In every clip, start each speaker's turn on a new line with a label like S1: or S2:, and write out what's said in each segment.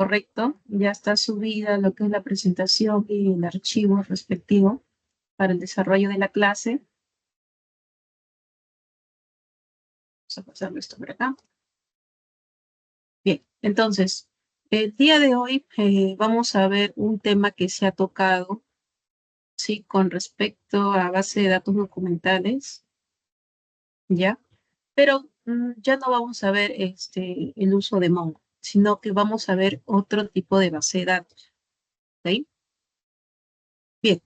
S1: ¿correcto? Ya está subida lo que es la presentación y el archivo respectivo para el desarrollo de la clase. Vamos a pasarlo esto por acá. Bien, entonces, el día de hoy vamos a ver un tema que se ha tocado, ¿sí? Con respecto a base de datos documentales, ¿ya? Pero ya no vamos a ver el uso de Mongo, sino que vamos a ver otro tipo de base de datos, ¿ok? Bien,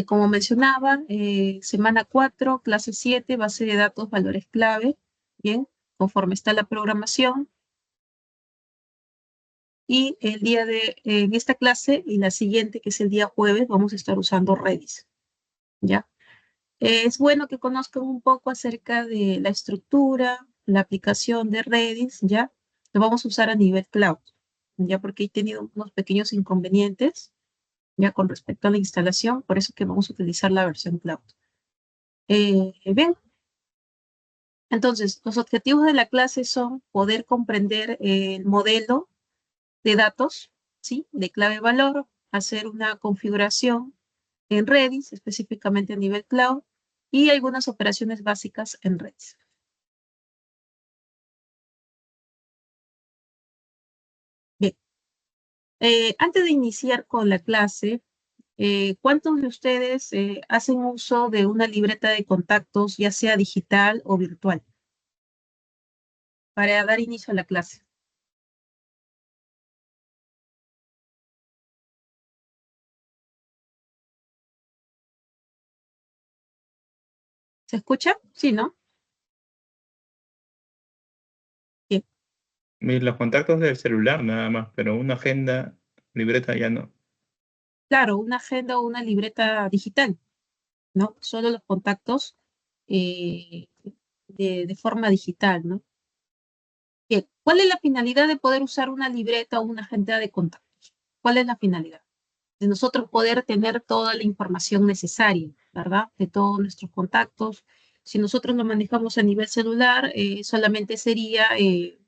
S1: como mencionaba, semana 4, clase 7, base de datos, valores clave, bien, conforme está la programación. Y en esta clase y la siguiente, que es el día jueves, vamos a estar usando Redis, ¿ya? Es bueno que conozcan un poco acerca de la estructura, la aplicación de Redis, ¿ya? Lo vamos a usar a nivel cloud, ¿ya? Porque he tenido unos pequeños inconvenientes, ¿ya? Con respecto a la instalación, por eso que vamos a utilizar la versión cloud. Bien, entonces, los objetivos de la clase son poder comprender el modelo de datos, ¿sí? De clave valor, hacer una configuración en Redis, específicamente a nivel cloud, y algunas operaciones básicas en Redis. Bien, antes de iniciar con la clase, ¿cuántos de ustedes hacen uso de una libreta de contactos, ya sea digital o virtual, para dar inicio a la clase? ¿Se escucha? Sí, ¿no? Bien.
S2: Los contactos del celular nada más, pero una agenda, libreta ya no.
S1: Claro, una agenda o una libreta digital, ¿no? Solo los contactos eh, de forma digital, ¿no? Bien, ¿cuál es la finalidad de poder usar una libreta o una agenda de contactos? ¿Cuál es la finalidad? De nosotros poder tener toda la información necesaria, ¿verdad? De todos nuestros contactos. Si nosotros lo manejamos a nivel celular, solamente sería el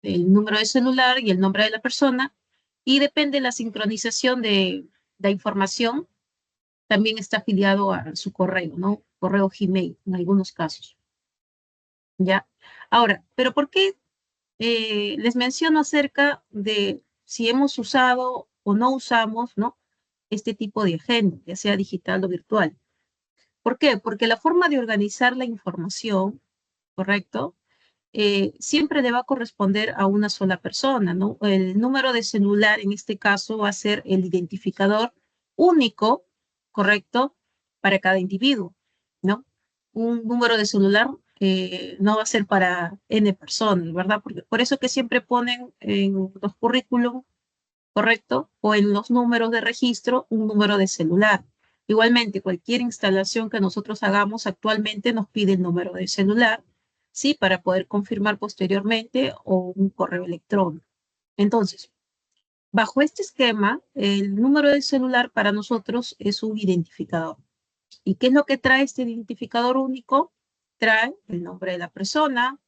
S1: número de celular y el nombre de la persona, y depende de la sincronización de la información, también está afiliado a su correo, ¿no? Correo Gmail, en algunos casos, ¿ya? Ahora, ¿pero por qué les menciono acerca de si hemos usado o no usamos, ¿no? Este tipo de agenda, ya sea digital o virtual? ¿Por qué? Porque la forma de organizar la información, ¿correcto? Siempre le va a corresponder a una sola persona, ¿no? El número de celular en este caso va a ser el identificador único, ¿correcto? Para cada individuo, ¿no? Un número de celular no va a ser para N personas, ¿verdad? Porque por eso que siempre ponen en los currículum, ¿correcto? O en los números de registro un número de celular. Igualmente, cualquier instalación que nosotros hagamos actualmente nos pide el número de celular, ¿sí? Para poder confirmar posteriormente o un correo electrónico. Entonces, bajo este esquema, el número de celular para nosotros es un identificador. ¿Y qué es lo que trae este identificador único? Trae el nombre de la persona,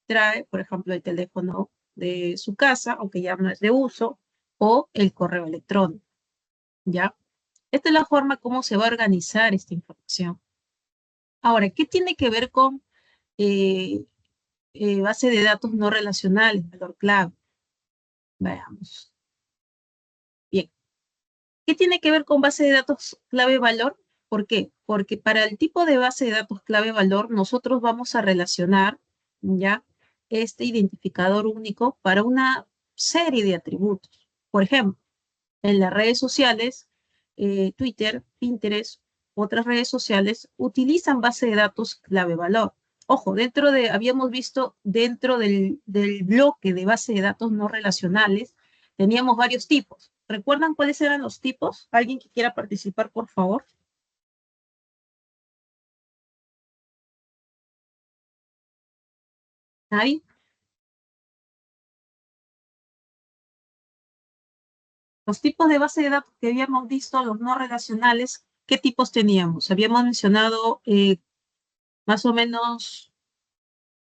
S1: trae, por ejemplo, el teléfono de su casa, aunque ya no es de uso, o el correo electrónico, ¿ya? Esta es la forma como se va a organizar esta información. Ahora, ¿qué tiene que ver con eh, base de datos no relacionales, valor clave? Veamos. Bien. ¿Qué tiene que ver con base de datos clave valor? ¿Por qué? Porque para el tipo de base de datos clave valor, nosotros vamos a relacionar ya este identificador único para una serie de atributos. Por ejemplo, en las redes sociales, Twitter, Pinterest, otras redes sociales utilizan base de datos clave valor. Ojo, habíamos visto dentro del bloque de base de datos no relacionales, teníamos varios tipos. ¿Recuerdan cuáles eran los tipos? ¿Alguien que quiera participar, por favor? ¿Nadie? Los tipos de base de datos que habíamos visto, los no relacionales, ¿qué tipos teníamos? Habíamos mencionado más o menos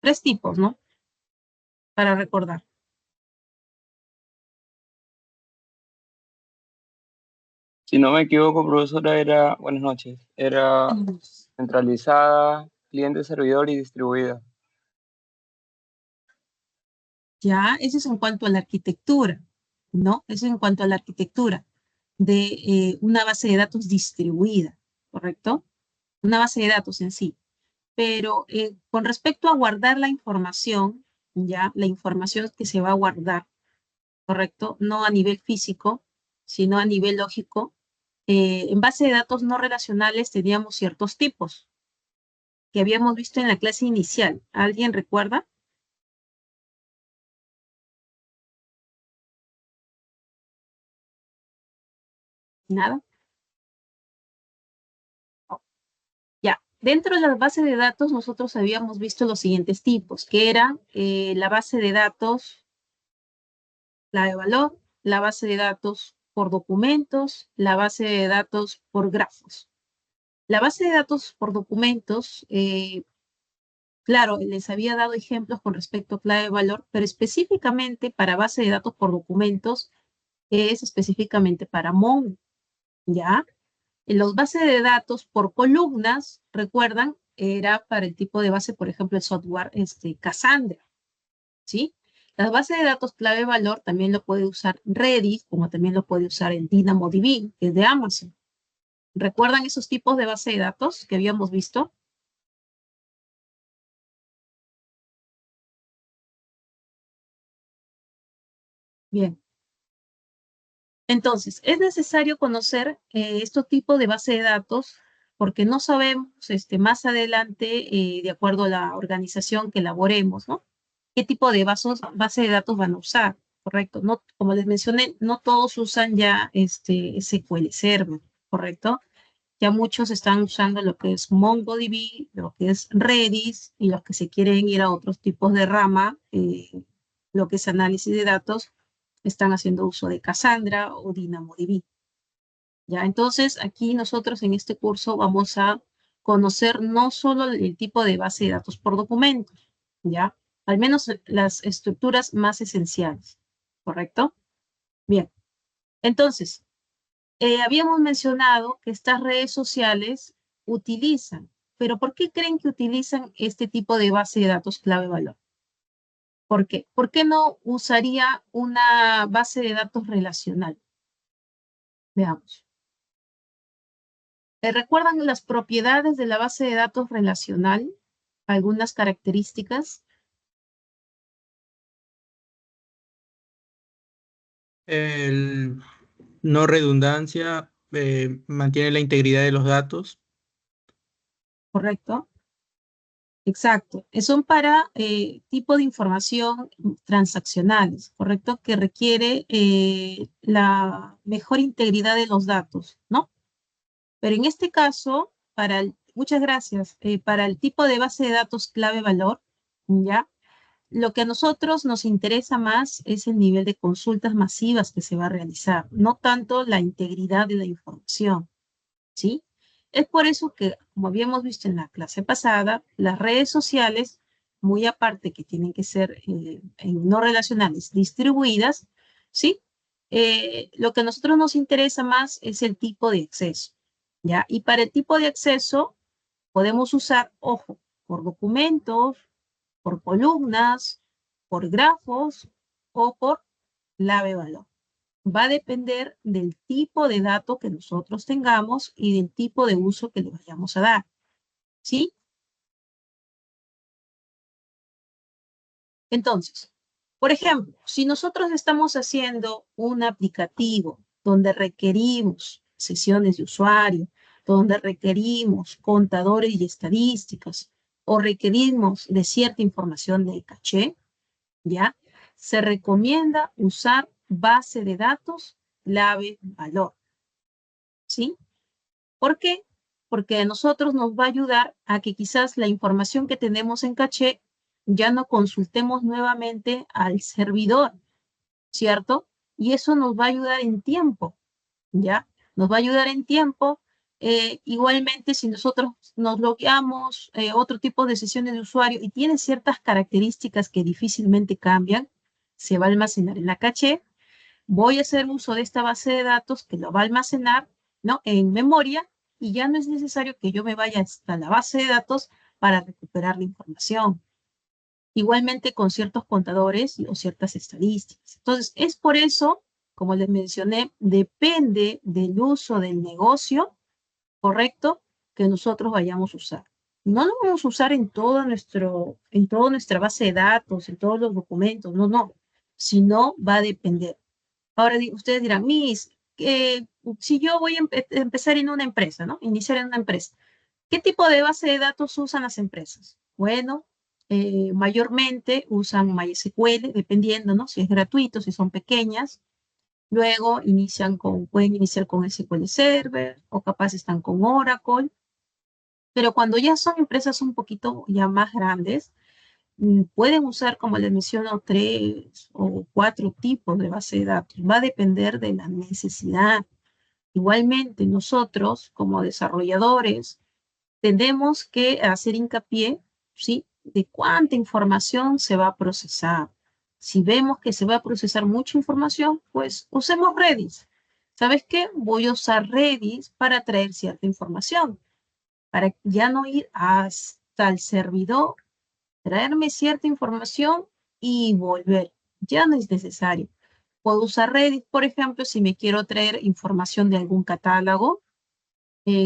S1: 3 tipos, ¿no? Para recordar.
S3: Si no me equivoco, profesora, buenas noches, era centralizada, cliente, servidor y distribuida.
S1: Ya, eso es en cuanto a la arquitectura, ¿no? Eso es en cuanto a la arquitectura de una base de datos distribuida, ¿correcto? Una base de datos en sí. Pero con respecto a guardar la información, ya, la información que se va a guardar, ¿correcto? No a nivel físico, sino a nivel lógico. En base de datos no relacionales teníamos ciertos tipos que habíamos visto en la clase inicial. ¿Alguien recuerda? ¿Nada? Oh, ya. Dentro de las bases de datos nosotros habíamos visto los siguientes tipos, que eran la base de datos, la de valor, la base de datos por documentos, la base de datos por grafos. La base de datos por documentos, claro, les había dado ejemplos con respecto a clave de valor, pero específicamente para base de datos por documentos es específicamente para Mongo, ¿ya? En los bases de datos por columnas, recuerdan, era para el tipo de base, por ejemplo, el software Cassandra, ¿sí? Las bases de datos clave de valor también lo puede usar Redis, como también lo puede usar el DynamoDB, que es de Amazon. ¿Recuerdan esos tipos de base de datos que habíamos visto? Bien. Entonces, es necesario conocer estos tipos de base de datos porque no sabemos más adelante, de acuerdo a la organización que elaboremos, ¿no? ¿Qué tipo de base de datos van a usar? ¿Correcto? No, como les mencioné, no todos usan ya SQL Server, ¿correcto? Ya muchos están usando lo que es MongoDB, lo que es Redis, y los que se quieren ir a otros tipos de rama, lo que es análisis de datos, están haciendo uso de Cassandra o DynamoDB. ¿Ya? Entonces, aquí nosotros en este curso vamos a conocer no solo el tipo de base de datos por documentos, ¿ya? Al menos las estructuras más esenciales, ¿correcto? Bien, entonces, habíamos mencionado que estas redes sociales utilizan, pero ¿por qué creen que utilizan este tipo de base de datos clave valor? ¿Por qué? ¿Por qué no usaría una base de datos relacional? Veamos. ¿Recuerdan las propiedades de la base de datos relacional? Algunas características.
S4: El no redundancia mantiene la integridad de los datos.
S1: ¿Correcto? Exacto. Son para tipo de información transaccionales, ¿correcto? Que requiere la mejor integridad de los datos, ¿no? Pero en este caso, muchas gracias, para el tipo de base de datos clave valor, ¿ya? Lo que a nosotros nos interesa más es el nivel de consultas masivas que se va a realizar, no tanto la integridad de la información, ¿sí? Es por eso que, como habíamos visto en la clase pasada, las redes sociales, muy aparte que tienen que ser no relacionales, distribuidas, ¿sí? Lo que a nosotros nos interesa más es el tipo de acceso, ¿ya? Y para el tipo de acceso podemos usar, ojo, por documentos, por columnas, por grafos o por clave valor. Va a depender del tipo de dato que nosotros tengamos y del tipo de uso que le vayamos a dar. ¿Sí? Entonces, por ejemplo, si nosotros estamos haciendo un aplicativo donde requerimos sesiones de usuario, donde requerimos contadores y estadísticas, o requerimos de cierta información de caché, ¿ya? Se recomienda usar base de datos clave valor, ¿sí? ¿Por qué? Porque a nosotros nos va a ayudar a que quizás la información que tenemos en caché ya no consultemos nuevamente al servidor, ¿cierto? Y eso nos va a ayudar en tiempo, ¿ya? Nos va a ayudar en tiempo. Igualmente, si nosotros nos logueamos otro tipo de sesiones de usuario y tiene ciertas características que difícilmente cambian, se va a almacenar en la caché. Voy a hacer uso de esta base de datos que lo va a almacenar ¿no? En memoria, y ya no es necesario que yo me vaya hasta la base de datos para recuperar la información. Igualmente con ciertos contadores o ciertas estadísticas. Entonces, es por eso, como les mencioné, depende del uso del negocio, ¿correcto?, que nosotros vayamos a usar. No lo vamos a usar en toda nuestra base de datos, en todos los documentos, no, sino va a depender. Ahora ustedes dirán, Miss, si yo voy a empezar en una empresa, ¿no? Iniciar en una empresa, ¿qué tipo de base de datos usan las empresas? Bueno, mayormente usan MySQL, dependiendo, ¿no? Si es gratuito, si son pequeñas. Luego pueden iniciar con SQL Server o capaz están con Oracle. Pero cuando ya son empresas un poquito ya más grandes, pueden usar, como les menciono, 3 o 4 tipos de base de datos. Va a depender de la necesidad. Igualmente, nosotros como desarrolladores tenemos que hacer hincapié, ¿sí?, de cuánta información se va a procesar. Si vemos que se va a procesar mucha información, pues usemos Redis. ¿Sabes qué? Voy a usar Redis para traer cierta información, para ya no ir hasta el servidor, traerme cierta información y volver. Ya no es necesario. Puedo usar Redis, por ejemplo, si me quiero traer información de algún catálogo.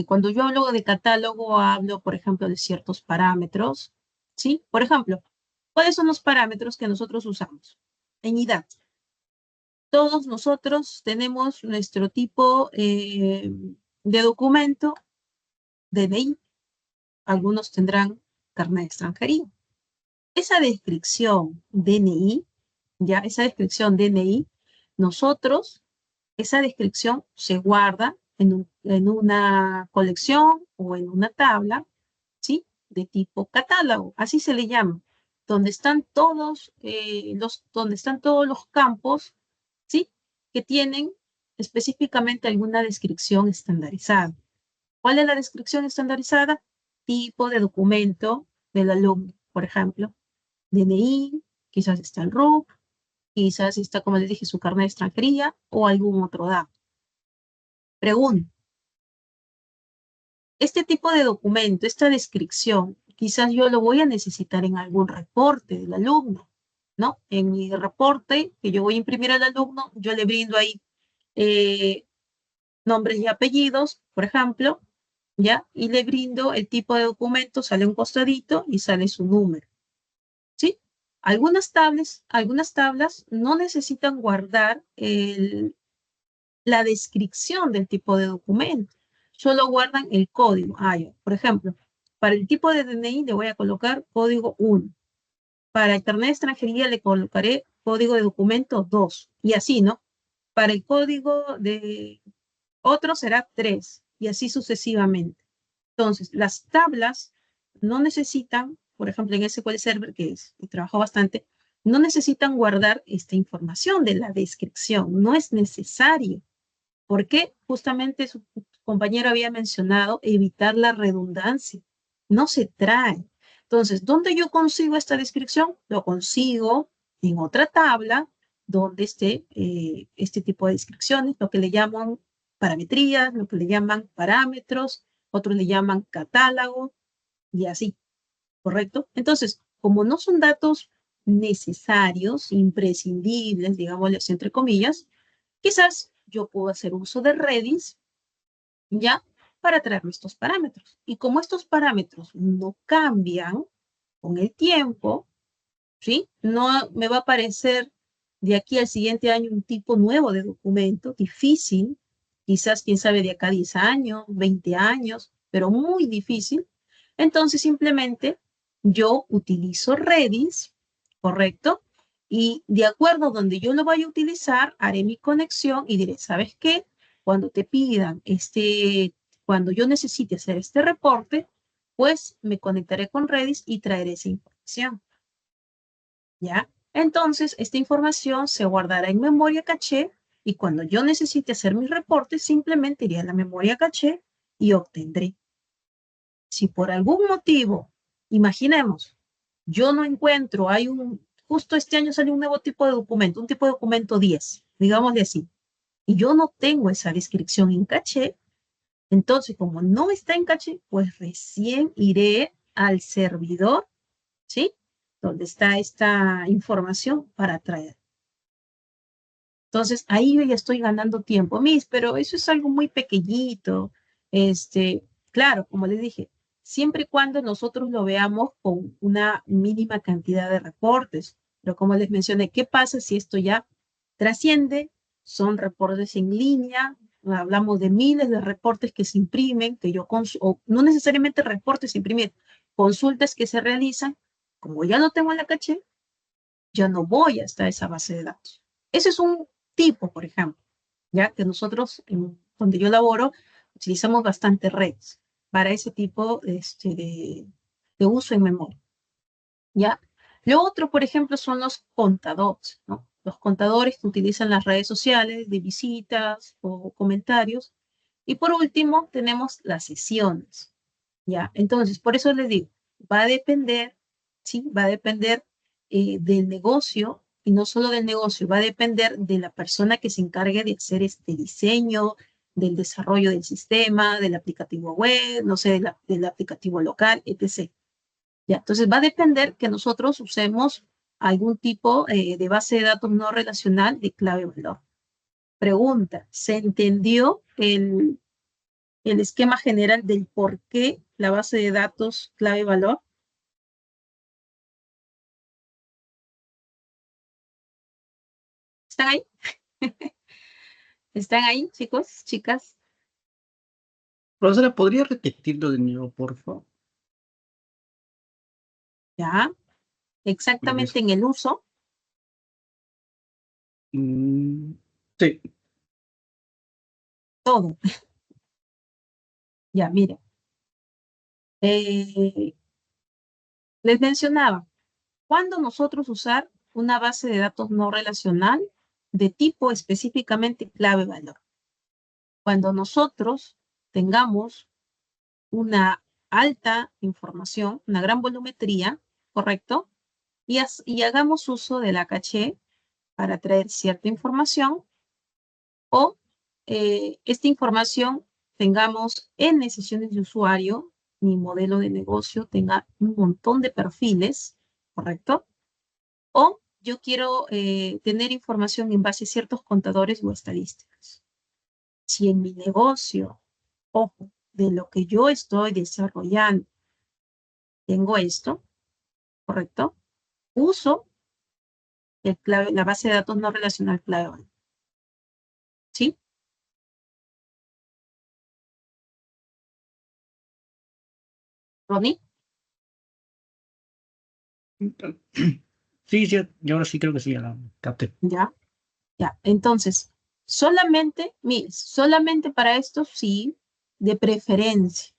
S1: Cuando yo hablo de catálogo, hablo, por ejemplo, de ciertos parámetros, ¿sí? Por ejemplo, ¿cuáles son los parámetros que nosotros usamos? En IDAT. Todos nosotros tenemos nuestro tipo de documento, DNI. Algunos tendrán carnet de extranjería. Esa descripción DNI, ya, esa descripción DNI, esa descripción se guarda en una colección o en una tabla, ¿sí?, de tipo catálogo, así se le llama, donde están donde están todos los campos, ¿sí?, que tienen específicamente alguna descripción estandarizada. ¿Cuál es la descripción estandarizada? Tipo de documento del alumno, por ejemplo, DNI, quizás está el RUC, quizás está, como les dije, su carnet de extranjería o algún otro dato. Pregunta. Este tipo de documento, esta descripción, quizás yo lo voy a necesitar en algún reporte del alumno, ¿no? En mi reporte que yo voy a imprimir al alumno, yo le brindo ahí nombres y apellidos, por ejemplo, ¿ya? Y le brindo el tipo de documento, sale un costadito y sale su número, ¿sí? Algunas tablas no necesitan guardar la descripción del tipo de documento, solo guardan el código. Por ejemplo, para el tipo de DNI le voy a colocar código 1. Para el carnet de extranjería le colocaré código de documento 2. Y así, ¿no? Para el código de otro será 3. Y así sucesivamente. Entonces, las tablas no necesitan, por ejemplo, en SQL Server, que trabajo bastante, no necesitan guardar esta información de la descripción. No es necesario. Porque justamente su compañero había mencionado evitar la redundancia. No se trae. Entonces, ¿dónde yo consigo esta descripción? Lo consigo en otra tabla donde esté este tipo de descripciones, lo que le llaman parametrías, lo que le llaman parámetros, otros le llaman catálogo y así, ¿correcto? Entonces, como no son datos necesarios, imprescindibles, digámosle así entre comillas, quizás yo puedo hacer uso de Redis, ¿ya?, para traerme estos parámetros. Y como estos parámetros no cambian con el tiempo, ¿sí? No me va a aparecer de aquí al siguiente año un tipo nuevo de documento, difícil, quizás, quién sabe, de acá a 10 años, 20 años, pero muy difícil. Entonces, simplemente yo utilizo Redis, ¿correcto? Y de acuerdo a donde yo lo vaya a utilizar, haré mi conexión y diré, ¿sabes qué? Cuando te pidan cuando yo necesite hacer este reporte, pues me conectaré con Redis y traeré esa información. ¿Ya? Entonces, esta información se guardará en memoria caché y cuando yo necesite hacer mis reportes, simplemente iré a la memoria caché y obtendré. Si por algún motivo, imaginemos, yo no encuentro, justo este año salió un nuevo tipo de documento, un tipo de documento 10, digámosle así, y yo no tengo esa descripción en caché, Entonces, como no está en caché, pues recién iré al servidor, ¿sí? Donde está esta información para traer. Entonces, ahí yo ya estoy ganando tiempo, pero eso es algo muy pequeñito. Claro, como les dije, siempre y cuando nosotros lo veamos con una mínima cantidad de reportes. Pero como les mencioné, ¿qué pasa si esto ya trasciende? Son reportes en línea, hablamos de miles de reportes que se imprimen, que yo o no necesariamente reportes imprimir, consultas que se realizan. Como ya lo tengo en la caché, ya no voy hasta esa base de datos. Ese es un tipo, por ejemplo, ya que nosotros, donde yo laboro, utilizamos bastante redes para ese tipo de uso en memoria, ¿ya? Lo otro, por ejemplo, son los contadores, ¿no? Los contadores que utilizan las redes sociales de visitas o comentarios. Y por último, tenemos las sesiones, ¿ya? Entonces, por eso les digo, va a depender, ¿sí? Va a depender del negocio, y no solo del negocio, va a depender de la persona que se encargue de hacer este diseño, del desarrollo del sistema, del aplicativo web, no sé, del aplicativo local, etc. ¿Ya? Entonces, va a depender que nosotros usemos algún tipo de base de datos no relacional de clave valor. Pregunta, ¿se entendió el esquema general del por qué la base de datos clave valor? ¿Están ahí? ¿Están ahí, chicos, chicas?
S5: Profesora, ¿podría repetirlo de nuevo, por favor?
S1: Ya, exactamente en el uso.
S5: Sí.
S1: Todo. Ya, mire. Les mencionaba, ¿cuándo nosotros usar una base de datos no relacional de tipo específicamente clave valor? Cuando nosotros tengamos una alta información, una gran volumetría, ¿correcto? Y hagamos uso de la caché para traer cierta información, o esta información tengamos N sesiones de usuario, mi modelo de negocio tenga un montón de perfiles, ¿correcto? O yo quiero tener información en base a ciertos contadores o estadísticas. Si en mi negocio, ojo, de lo que yo estoy desarrollando, tengo esto, ¿correcto? Uso la base de datos no relacional clave, ¿sí? Ronnie,
S5: Sí, sí, yo ahora sí creo que sí, ya la capté.
S1: ya, ya. Entonces, solamente para esto sí, de preferencia.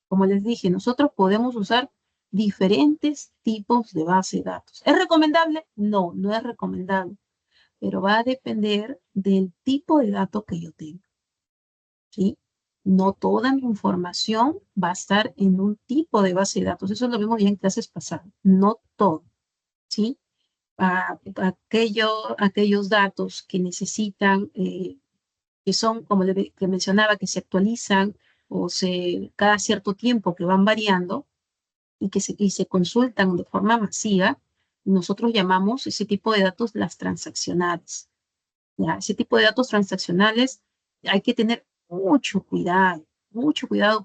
S1: Como les dije, nosotros podemos usar diferentes tipos de base de datos. ¿Es recomendable? No, no es recomendable, pero va a depender del tipo de dato que yo tenga, ¿sí? No toda mi información va a estar en un tipo de base de datos. Eso lo vimos ya en clases pasadas. No todo, ¿sí? Aquellos datos que necesitan, que son, como que mencionaba, que se actualizan cada cierto tiempo, que van variando y se consultan de forma masiva, nosotros llamamos ese tipo de datos las transaccionales. ¿Ya? Ese tipo de datos transaccionales hay que tener mucho cuidado,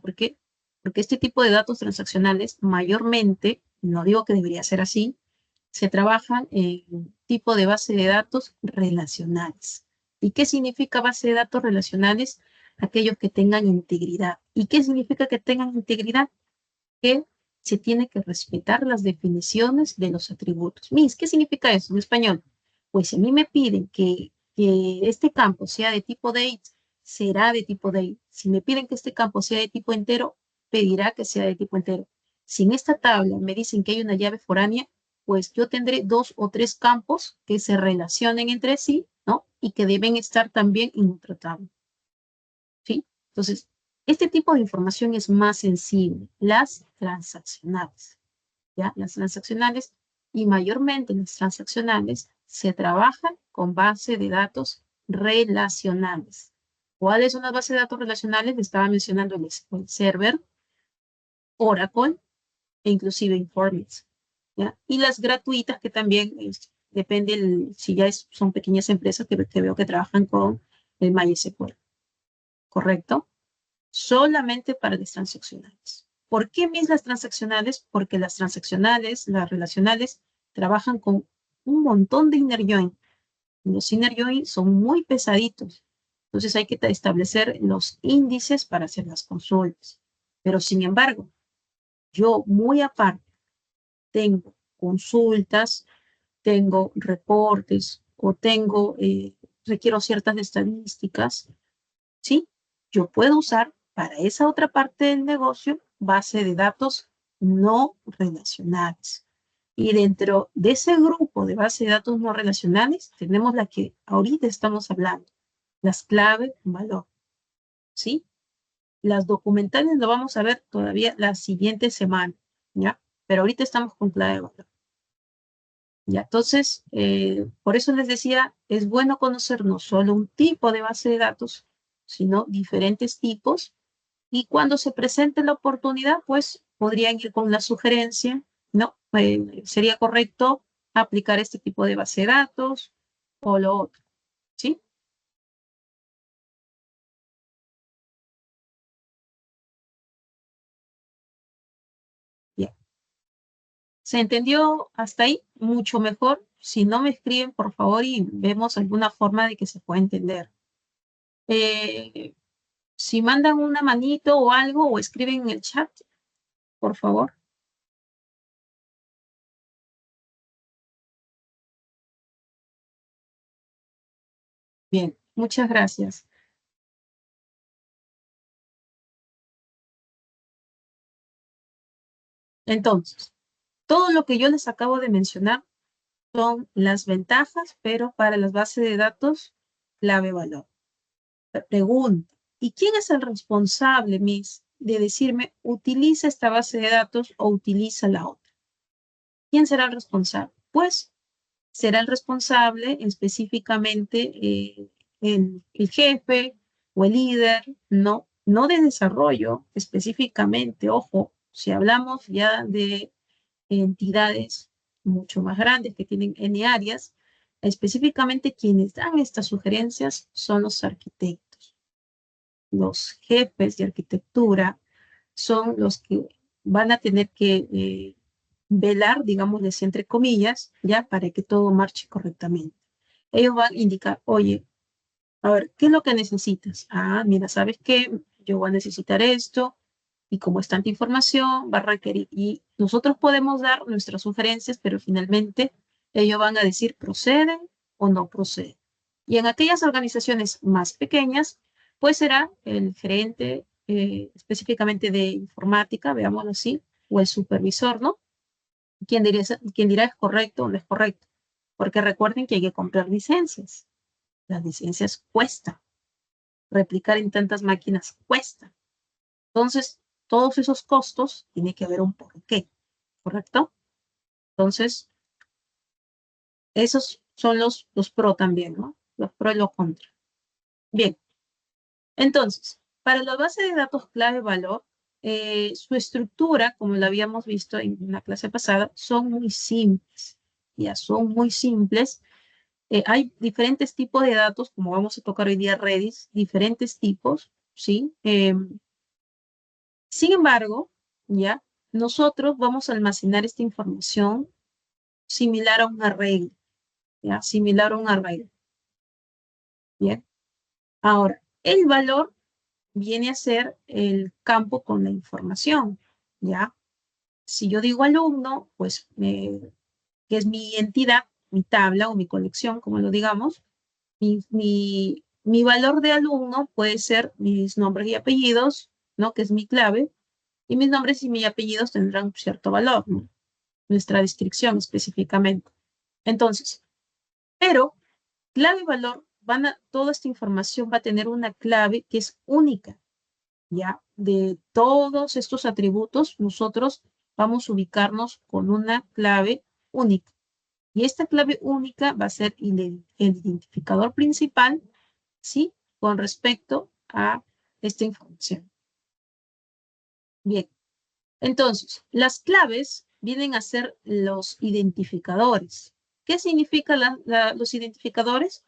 S1: porque este tipo de datos transaccionales mayormente, no digo que debería ser así, se trabajan en tipo de base de datos relacionales. ¿Y qué significa base de datos relacionales? Aquellos que tengan integridad. ¿Y qué significa que tengan integridad? Que se tiene que respetar las definiciones de los atributos. ¿Qué significa eso en español? Pues si a mí me piden que este campo sea de tipo date, será de tipo date. Si me piden que este campo sea de tipo entero, pedirá que sea de tipo entero. Si en esta tabla me dicen que hay una llave foránea, pues yo tendré 2 o 3 campos que se relacionen entre sí, ¿no? Y que deben estar también en otra tabla, ¿sí? Entonces, este tipo de información es más sensible, las transaccionales, ¿ya? Las transaccionales, y mayormente las transaccionales se trabajan con base de datos relacionales. ¿Cuáles son las bases de datos relacionales? Le estaba mencionando el SQL Server, Oracle e inclusive Informix, ¿ya? Y las gratuitas que también depende si ya son pequeñas empresas que veo que trabajan con el MySQL, ¿correcto? Solamente para las transaccionales. ¿Por qué las transaccionales? Porque las transaccionales, las relacionales, trabajan con un montón de inner join. Los inner join son muy pesaditos. Entonces hay que establecer los índices para hacer las consultas. Pero sin embargo, yo muy aparte tengo consultas, tengo reportes o requiero ciertas estadísticas, ¿sí? Yo puedo usar para esa otra parte del negocio base de datos no relacionales. Y dentro de ese grupo de base de datos no relacionales tenemos la que ahorita estamos hablando, las claves valor, ¿sí? Las documentales lo vamos a ver todavía la siguiente semana, ¿ya? Pero ahorita estamos con clave valor. Ya, entonces, por eso les decía, es bueno conocer no solo un tipo de base de datos, sino diferentes tipos. Y cuando se presente la oportunidad, pues podrían ir con la sugerencia, ¿no? Sería correcto aplicar este tipo de base de datos o lo otro, ¿sí? Bien. ¿Se entendió hasta ahí? Mucho mejor. Si no me escriben, por favor, y vemos alguna forma de que se pueda entender. Si mandan una manito o algo o escriben en el chat, por favor. Bien, muchas gracias. Entonces, todo lo que yo les acabo de mencionar son las ventajas, pero para las bases de datos, clave valor. Pregunta, ¿y quién es el responsable, Miss, de decirme utiliza esta base de datos o utiliza la otra? ¿Quién será el responsable? Pues será el responsable específicamente el jefe o el líder, no de desarrollo específicamente. Ojo, si hablamos ya de entidades mucho más grandes que tienen N áreas, específicamente quienes dan estas sugerencias son los arquitectos. Los jefes de arquitectura son los que van a tener que velar, digámosles entre comillas, ya para que todo marche correctamente. Ellos van a indicar, oye, a ver, ¿qué es lo que necesitas? Ah, mira, ¿sabes qué? Yo voy a necesitar esto, y como es tanta información, va a requerir, y nosotros podemos dar nuestras sugerencias, pero finalmente ellos van a decir proceden o no proceden. Y en aquellas organizaciones más pequeñas, pues será el gerente específicamente de informática, veámoslo así, o el supervisor, ¿no? Quien dirá es correcto o no es correcto. Porque recuerden que hay que comprar licencias. Las licencias cuestan. Replicar en tantas máquinas cuesta. Entonces, todos esos costos tiene que haber un porqué, ¿correcto? Entonces, esos son los pro también, ¿no? Los pro y los contra. Bien, entonces, para la base de datos clave valor, su estructura, como lo habíamos visto en la clase pasada, son muy simples. Ya son muy simples. Hay diferentes tipos de datos, como vamos a tocar hoy día Redis, diferentes tipos, ¿sí? Sin embargo, ya, nosotros vamos a almacenar esta información similar a un array, ya, similar a un array. Bien. Ahora, el valor viene a ser el campo con la información, ya. Si yo digo alumno, pues, que es mi entidad, mi tabla o mi colección, como lo digamos, mi valor de alumno puede ser mis nombres y apellidos, ¿no? Que es mi clave, y mis nombres y mis apellidos tendrán cierto valor, ¿no? Nuestra descripción específicamente. Entonces, pero clave y valor, toda esta información va a tener una clave que es única, ¿ya? De todos estos atributos, nosotros vamos a ubicarnos con una clave única. Y esta clave única va a ser el identificador principal, ¿sí? Con respecto a esta información. Bien, entonces, las claves vienen a ser los identificadores. ¿Qué significan los identificadores?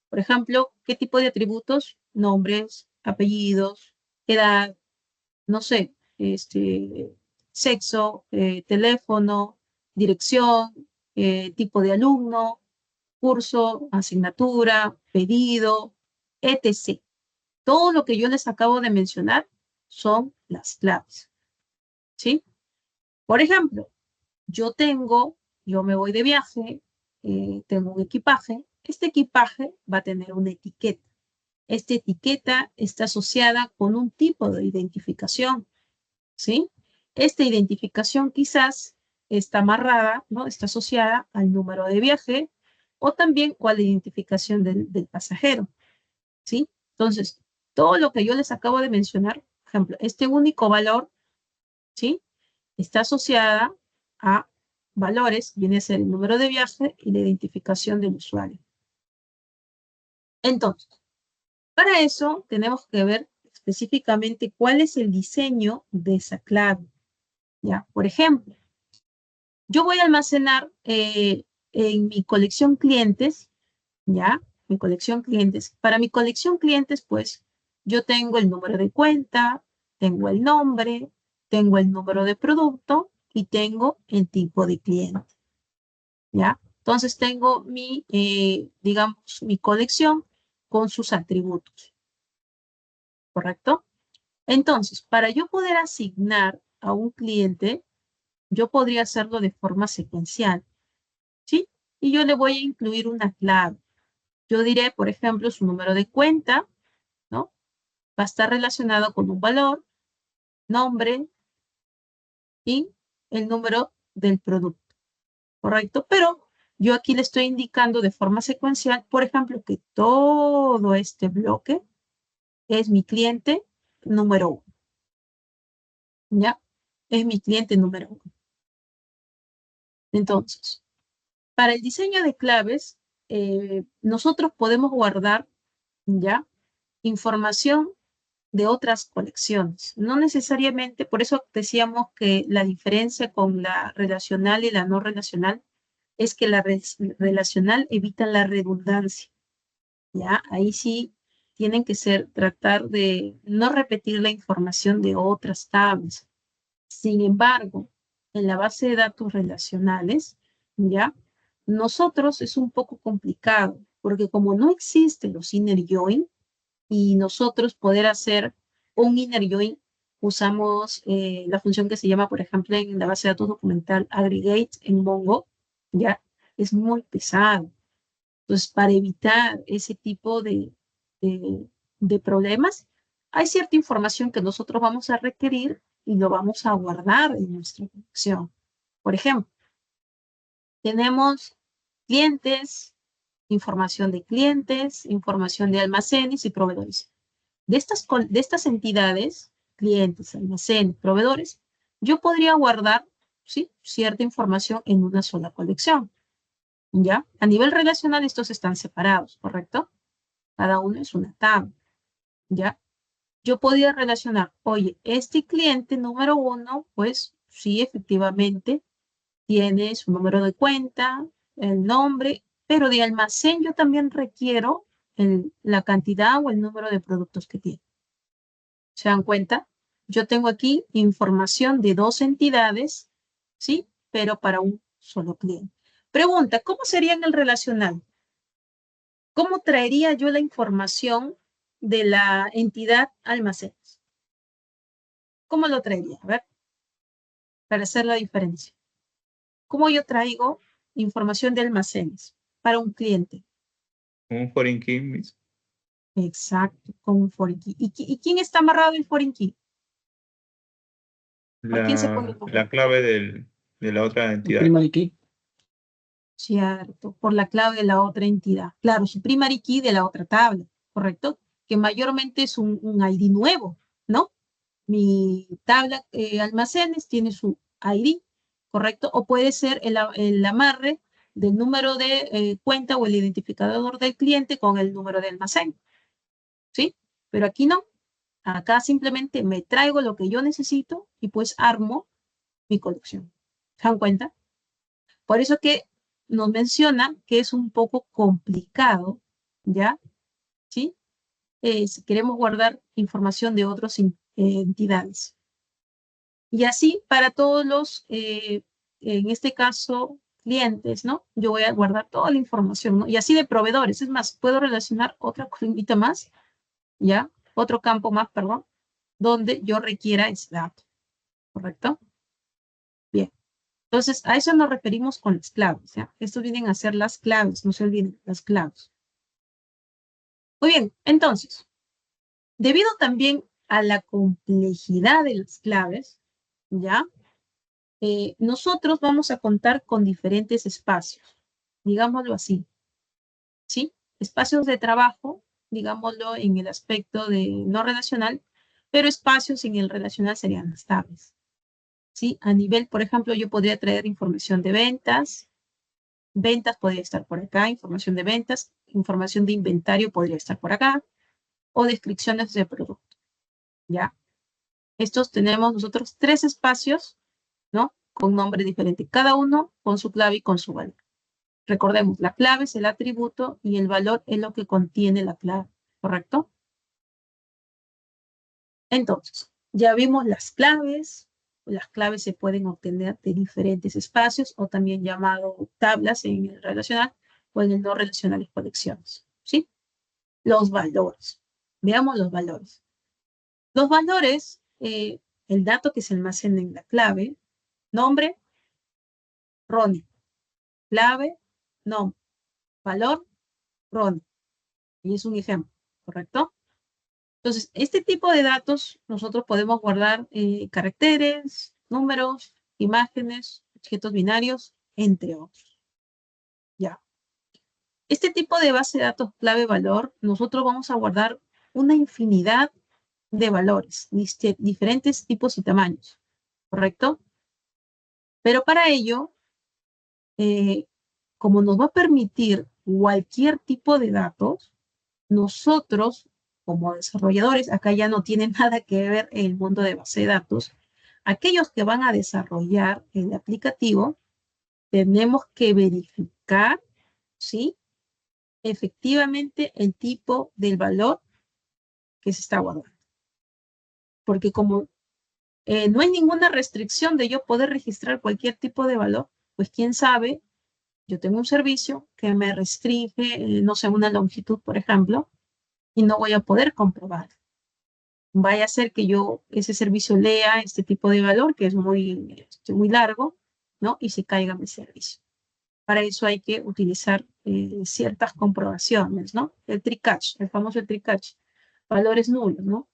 S1: Por ejemplo, ¿qué tipo de atributos? Nombres, apellidos, edad, no sé, sexo, teléfono, dirección, tipo de alumno, curso, asignatura, pedido, etc. Todo lo que yo les acabo de mencionar son las claves, ¿sí? Por ejemplo, yo me voy de viaje, tengo un equipaje. Este equipaje va a tener una etiqueta. Esta etiqueta está asociada con un tipo de identificación, ¿sí? Esta identificación quizás está amarrada, ¿no? Está asociada al número de viaje o también con la identificación del pasajero, ¿sí? Entonces, todo lo que yo les acabo de mencionar, por ejemplo, este único valor, ¿sí? Está asociada a valores, viene a ser el número de viaje y la identificación del usuario. Entonces, para eso tenemos que ver específicamente cuál es el diseño de esa clave. ¿Ya? Por ejemplo, yo voy a almacenar en mi colección clientes, ¿ya? Mi colección clientes. Para mi colección clientes, pues, yo tengo el número de cuenta, tengo el nombre, tengo el número de producto y tengo el tipo de cliente, ¿ya? Entonces tengo digamos, mi colección con sus atributos, ¿correcto? Entonces, para yo poder asignar a un cliente, yo podría hacerlo de forma secuencial, ¿sí? Y yo le voy a incluir una clave. Yo diré, por ejemplo, su número de cuenta, ¿no? Va a estar relacionado con un valor, nombre y el número del producto, ¿correcto? Pero yo aquí le estoy indicando de forma secuencial, por ejemplo, que todo este bloque es mi cliente número 1, ¿ya? Es mi cliente número 1. Entonces, para el diseño de claves, nosotros podemos guardar, ¿ya? Información de otras colecciones. No necesariamente, por eso decíamos que la diferencia con la relacional y la no relacional es que la relacional evita la redundancia, ¿ya? Ahí sí tienen que tratar de no repetir la información de otras tablas. Sin embargo, en la base de datos relacionales, ¿ya? Nosotros es un poco complicado, porque como no existen los inner join, y nosotros poder hacer un inner join, usamos la función que se llama, por ejemplo, en la base de datos documental aggregate en Mongo, ¿ya? Es muy pesado. Entonces, para evitar ese tipo de problemas, hay cierta información que nosotros vamos a requerir y lo vamos a guardar en nuestra colección. Por ejemplo, tenemos clientes, información de clientes, información de almacenes y proveedores. De estas entidades, clientes, almacenes, proveedores, yo podría guardar, ¿sí?, cierta información en una sola colección, ¿ya? A nivel relacional estos están separados, ¿correcto? Cada uno es una tabla, ¿ya? Yo podría relacionar, oye, este cliente número 1, pues sí, efectivamente, tiene su número de cuenta, el nombre, pero de almacén yo también requiero la cantidad o el número de productos que tiene. ¿Se dan cuenta? Yo tengo aquí información de 2 entidades, ¿sí? Pero para un solo cliente. Pregunta, ¿cómo sería en el relacional? ¿Cómo traería yo la información de la entidad almacenes? ¿Cómo lo traería? A ver, para hacer la diferencia. ¿Cómo yo traigo información de almacenes para un cliente?
S2: Un foreign key mismo.
S1: Exacto, con un foreign key. ¿Y quién está amarrado el foreign key? ¿Por quién se puede amarrar?
S2: La clave de la otra
S5: El
S2: entidad.
S5: primary key.
S1: Cierto, por la clave de la otra entidad. Claro, su primary key de la otra tabla, ¿correcto? Que mayormente es un ID nuevo, ¿no? Mi tabla almacenes tiene su ID, ¿correcto? O puede ser el amarre del número de cuenta o el identificador del cliente con el número de almacén, ¿sí? Pero aquí no. Acá simplemente me traigo lo que yo necesito y pues armo mi colección. ¿Se dan cuenta? Por eso que nos menciona que es un poco complicado, ¿ya? ¿Sí? Si queremos guardar información de otras entidades. Y así para todos los, en este caso, clientes, ¿no? Yo voy a guardar toda la información, ¿no? Y así de proveedores. Es más, puedo relacionar otra columnita más, ¿ya? Otro campo más, perdón, donde yo requiera ese dato, ¿correcto? Bien. Entonces, a eso nos referimos con las claves, ¿ya? Estos vienen a ser las claves, no se olviden, las claves. Muy bien, entonces, debido también a la complejidad de las claves, ¿ya? Nosotros vamos a contar con diferentes espacios, digámoslo así, ¿sí? Espacios de trabajo, digámoslo en el aspecto de no relacional, pero espacios en el relacional serían las tablas, ¿sí? A nivel, por ejemplo, yo podría traer información de ventas, ventas podría estar por acá, información de ventas, información de inventario podría estar por acá, o descripciones de producto, ¿ya? Estos tenemos nosotros 3 espacios, ¿no? Con nombre diferente, cada uno con su clave y con su valor. Recordemos, la clave es el atributo y el valor es lo que contiene la clave, ¿correcto? Entonces, ya vimos las claves se pueden obtener de diferentes espacios o también llamado tablas en el relacional o en el no relacional de colecciones, ¿sí? Los valores. Veamos los valores. Los valores, el dato que se almacena en la clave, nombre, Ronnie, clave, nombre, valor, Ronnie. Y es un ejemplo, ¿correcto? Entonces, este tipo de datos nosotros podemos guardar caracteres, números, imágenes, objetos binarios, entre otros. Ya. Este tipo de base de datos clave-valor, nosotros vamos a guardar una infinidad de valores, diferentes tipos y tamaños, ¿correcto? Pero para ello, como nos va a permitir cualquier tipo de datos, nosotros, como desarrolladores, acá ya no tiene nada que ver el mundo de base de datos, aquellos que van a desarrollar el aplicativo, tenemos que verificar, ¿sí? Efectivamente el tipo del valor que se está guardando. Porque como no hay ninguna restricción de yo poder registrar cualquier tipo de valor, pues quién sabe, yo tengo un servicio que me restringe, no sé, una longitud, por ejemplo, y no voy a poder comprobar. Vaya a ser que yo ese servicio lea este tipo de valor, que es muy largo, ¿no? Y se caiga mi servicio. Para eso hay que utilizar ciertas comprobaciones, ¿no? El TRICACH, el famoso TRICACH, valores nulos, ¿no?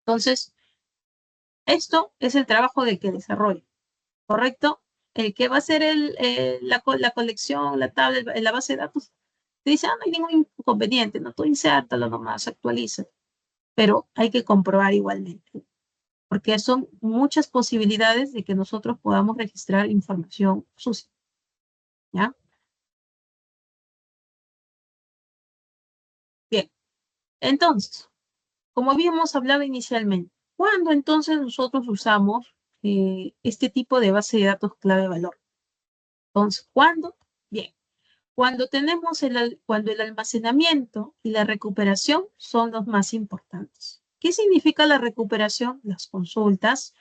S1: Entonces, esto es el trabajo del que desarrolla, ¿correcto? El que va a hacer la colección, la tabla, la base de datos, te dice, no hay ningún inconveniente, no, tú insértalo nomás, actualiza. Pero hay que comprobar igualmente, porque son muchas posibilidades de que nosotros podamos registrar información sucia, ¿ya? Bien, entonces, como habíamos hablado inicialmente, ¿cuándo entonces nosotros usamos este tipo de base de datos clave-valor? Entonces, ¿cuándo? Bien, cuando el almacenamiento y la recuperación son los más importantes. ¿Qué significa la recuperación? Las consultas,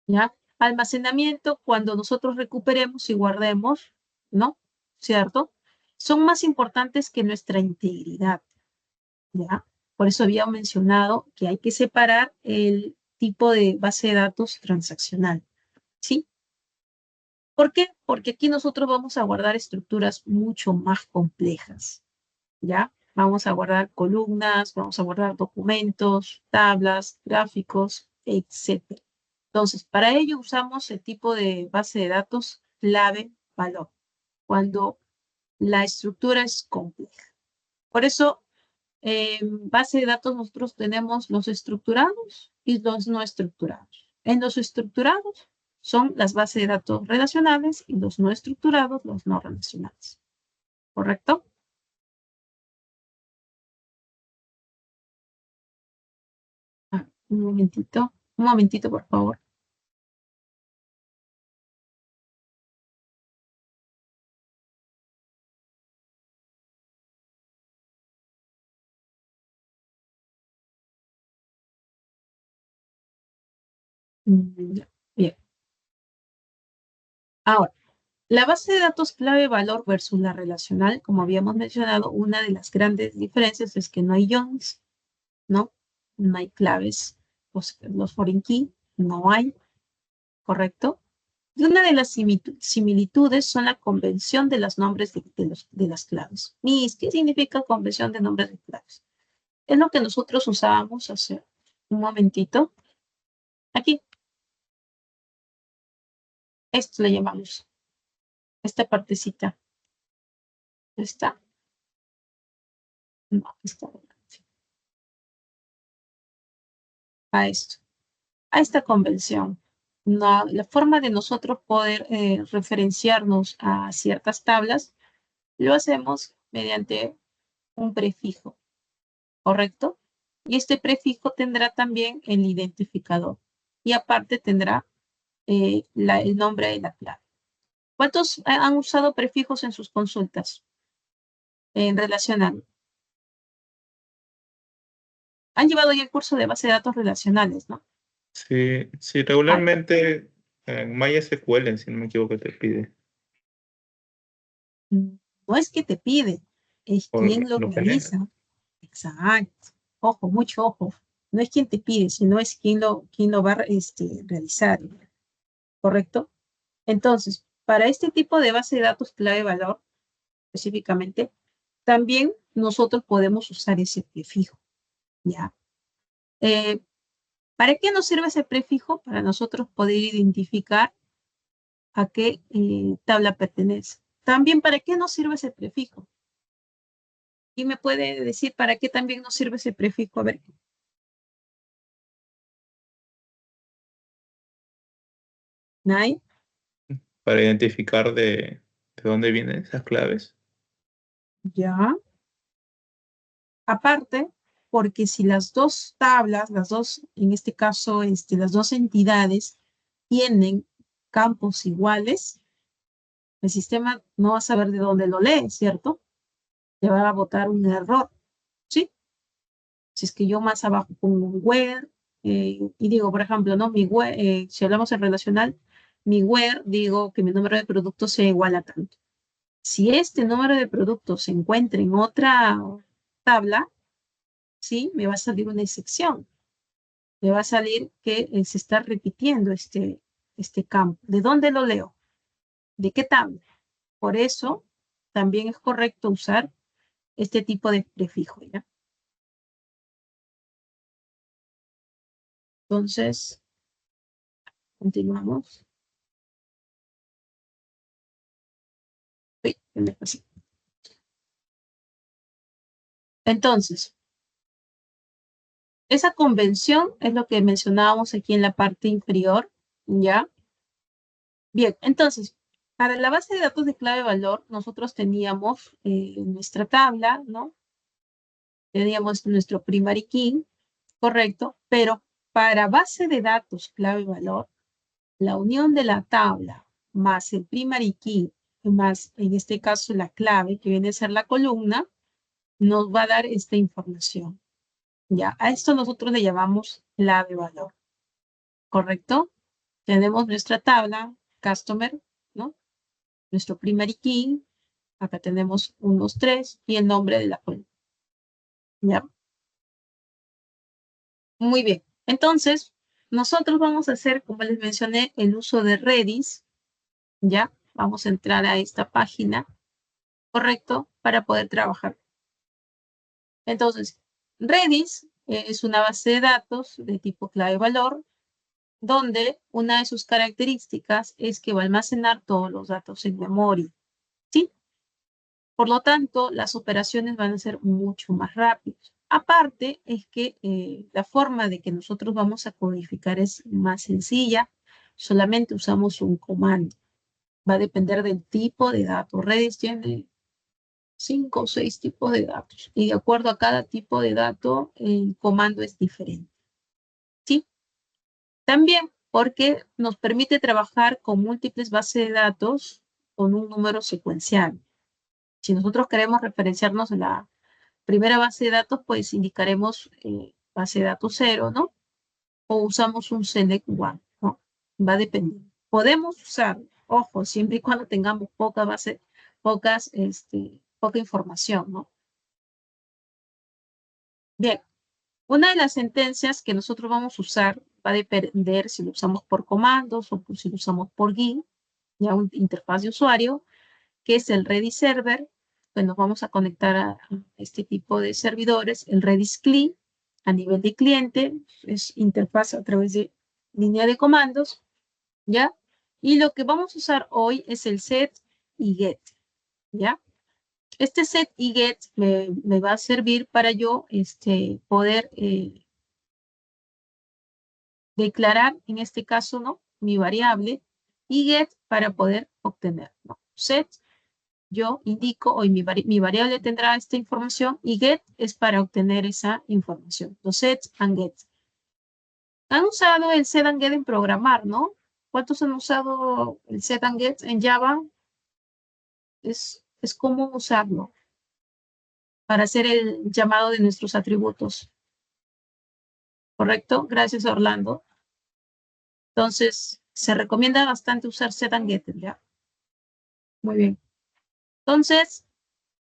S1: ¿ya? Almacenamiento, cuando nosotros recuperemos y guardemos, ¿no? ¿Cierto? Son más importantes que nuestra integridad, ¿ya? Por eso había mencionado que hay que separar el tipo de base de datos transaccional, ¿sí? ¿Por qué? Porque aquí nosotros vamos a guardar estructuras mucho más complejas, ¿ya? Vamos a guardar columnas, vamos a guardar documentos, tablas, gráficos, etc. Entonces, para ello usamos el tipo de base de datos clave-valor, cuando la estructura es compleja. Por eso, en base de datos nosotros tenemos los estructurados y los no estructurados. En los estructurados son las bases de datos relacionales y los no estructurados, los no relacionales. ¿Correcto? Un momentito, por favor. Ya, bien. Ahora, la base de datos clave valor versus la relacional, como habíamos mencionado, una de las grandes diferencias es que no hay joins, ¿no? No hay claves, los foreign key, no hay, ¿correcto? Y una de las similitudes son la convención de los nombres de las claves. ¿Qué significa convención de nombres de claves? Es lo que nosotros usábamos hace un momentito. Aquí. Esto le llamamos. Esta partecita. ¿Está? No, está. A esto. A esta convención. No, la forma de nosotros poder referenciarnos a ciertas tablas lo hacemos mediante un prefijo, ¿correcto? Y este prefijo tendrá también el identificador. Y aparte tendrá el nombre de la clave. ¿Cuántos han usado prefijos en sus consultas? En relacional. Han llevado ya el curso de base de datos relacionales, ¿no?
S2: Sí, sí, regularmente en MySQL, si no me equivoco, te pide.
S1: No es que te pide, es
S2: O
S1: quien lo
S2: lo genera.
S1: realiza. Exacto. Ojo, mucho ojo. No es quien te pide, sino es quien lo va a realizar. ¿Correcto? Entonces, para este tipo de base de datos clave valor, específicamente, también nosotros podemos usar ese prefijo. ¿Ya? ¿Para qué nos sirve ese prefijo? Para nosotros poder identificar a qué tabla pertenece. También, ¿para qué nos sirve ese prefijo? ¿Y me puede decir para qué también nos sirve ese prefijo? A ver. ¿Nadie?
S2: Para identificar de dónde vienen esas claves.
S1: Ya. Aparte, porque si las dos tablas, en este caso, las dos entidades tienen campos iguales, el sistema no va a saber de dónde lo lee, ¿cierto? Le va a botar un error, ¿sí? Si es que yo más abajo pongo un where, y digo, por ejemplo, ¿no? Si hablamos en relacional, mi where, digo que mi número de productos sea igual a tanto. Si este número de productos se encuentra en otra tabla, ¿sí? Me va a salir una excepción. Me va a salir que se está repitiendo este campo. ¿De dónde lo leo? ¿De qué tabla? Por eso también es correcto usar este tipo de prefijo, ¿ya? Entonces, continuamos. Uy, ¿qué me pasó? Entonces, esa convención es lo que mencionábamos aquí en la parte inferior, ¿ya? Bien, entonces, para la base de datos de clave valor, nosotros teníamos nuestra tabla, ¿no? Teníamos nuestro primary key, correcto, pero para base de datos clave valor, la unión de la tabla más el primary key, más en este caso la clave, que viene a ser la columna, nos va a dar esta información. Ya, a esto nosotros le llamamos clave valor, ¿correcto? Tenemos nuestra tabla, customer, ¿no? Nuestro primary key, acá tenemos 1, 2, 3 y el nombre de la columna. ¿Ya? Muy bien. Entonces, nosotros vamos a hacer, como les mencioné, el uso de Redis, ¿ya? Vamos a entrar a esta página, ¿correcto? Para poder trabajar. Entonces, Redis es una base de datos de tipo clave valor, donde una de sus características es que va a almacenar todos los datos en memoria, ¿sí? Por lo tanto, las operaciones van a ser mucho más rápidas. Aparte, es que la forma de que nosotros vamos a codificar es más sencilla. Solamente usamos un comando. Va a depender del tipo de datos. Redis tiene 5 o 6 tipos de datos. Y de acuerdo a cada tipo de dato, el comando es diferente. También porque nos permite trabajar con múltiples bases de datos con un número secuencial. Si nosotros queremos referenciarnos a la primera base de datos, pues indicaremos base de datos 0, ¿no? O usamos un select one, ¿no? Va a depender. Podemos usar, ojo, siempre y cuando tengamos poca base, poca información, ¿no? Bien, una de las sentencias que nosotros vamos a usar va a depender si lo usamos por comandos o si lo usamos por GUI, ya una interfaz de usuario, que es el Redis Server, pues nos vamos a conectar a este tipo de servidores, el Redis CLI, a nivel de cliente, es interfaz a través de línea de comandos, ¿ya? Y lo que vamos a usar hoy es el set y get, ¿ya? Este set y get me va a servir para yo poder declarar, en este caso, ¿no? Mi variable y get para poder obtener, ¿no? Set, yo indico, hoy mi variable tendrá esta información y get es para obtener esa información. Los sets and get. Han usado el set and get en programar, ¿no? ¿Cuántos han usado el set and get en Java? Es común usarlo para hacer el llamado de nuestros atributos. ¿Correcto? Gracias, Orlando. Entonces, se recomienda bastante usar set and get, ¿ya? Muy bien. Entonces,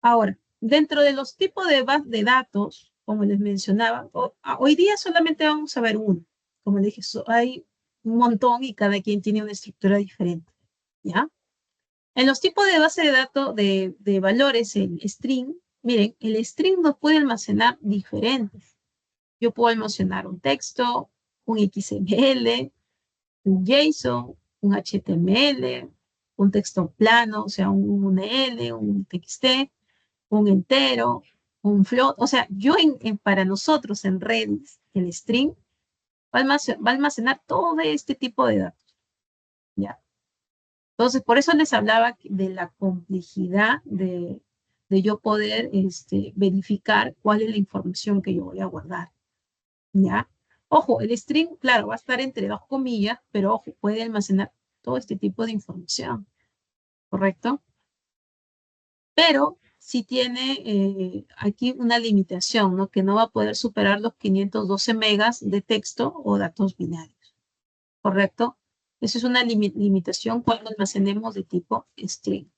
S1: ahora, dentro de los tipos de datos, como les mencionaba, hoy día solamente vamos a ver uno. Como les dije, hay un montón y cada quien tiene una estructura diferente, ¿ya? En los tipos de base de datos de valores, el string, miren, el string nos puede almacenar diferentes. Yo puedo almacenar un texto, un XML, un JSON, un HTML, un texto plano, o sea, un UNL, un TXT, un entero, un float. O sea, para nosotros en Redis, el string va a almacenar todo este tipo de datos, ¿ya? Entonces, por eso les hablaba de la complejidad de yo poder verificar cuál es la información que yo voy a guardar, ¿ya? Ojo, el string, claro, va a estar entre dos comillas, pero ojo, puede almacenar todo este tipo de información, ¿correcto? Pero sí tiene aquí una limitación, ¿no? Que no va a poder superar los 512 megas de texto o datos binarios, ¿correcto? Esa es una limitación cuando almacenemos de tipo string.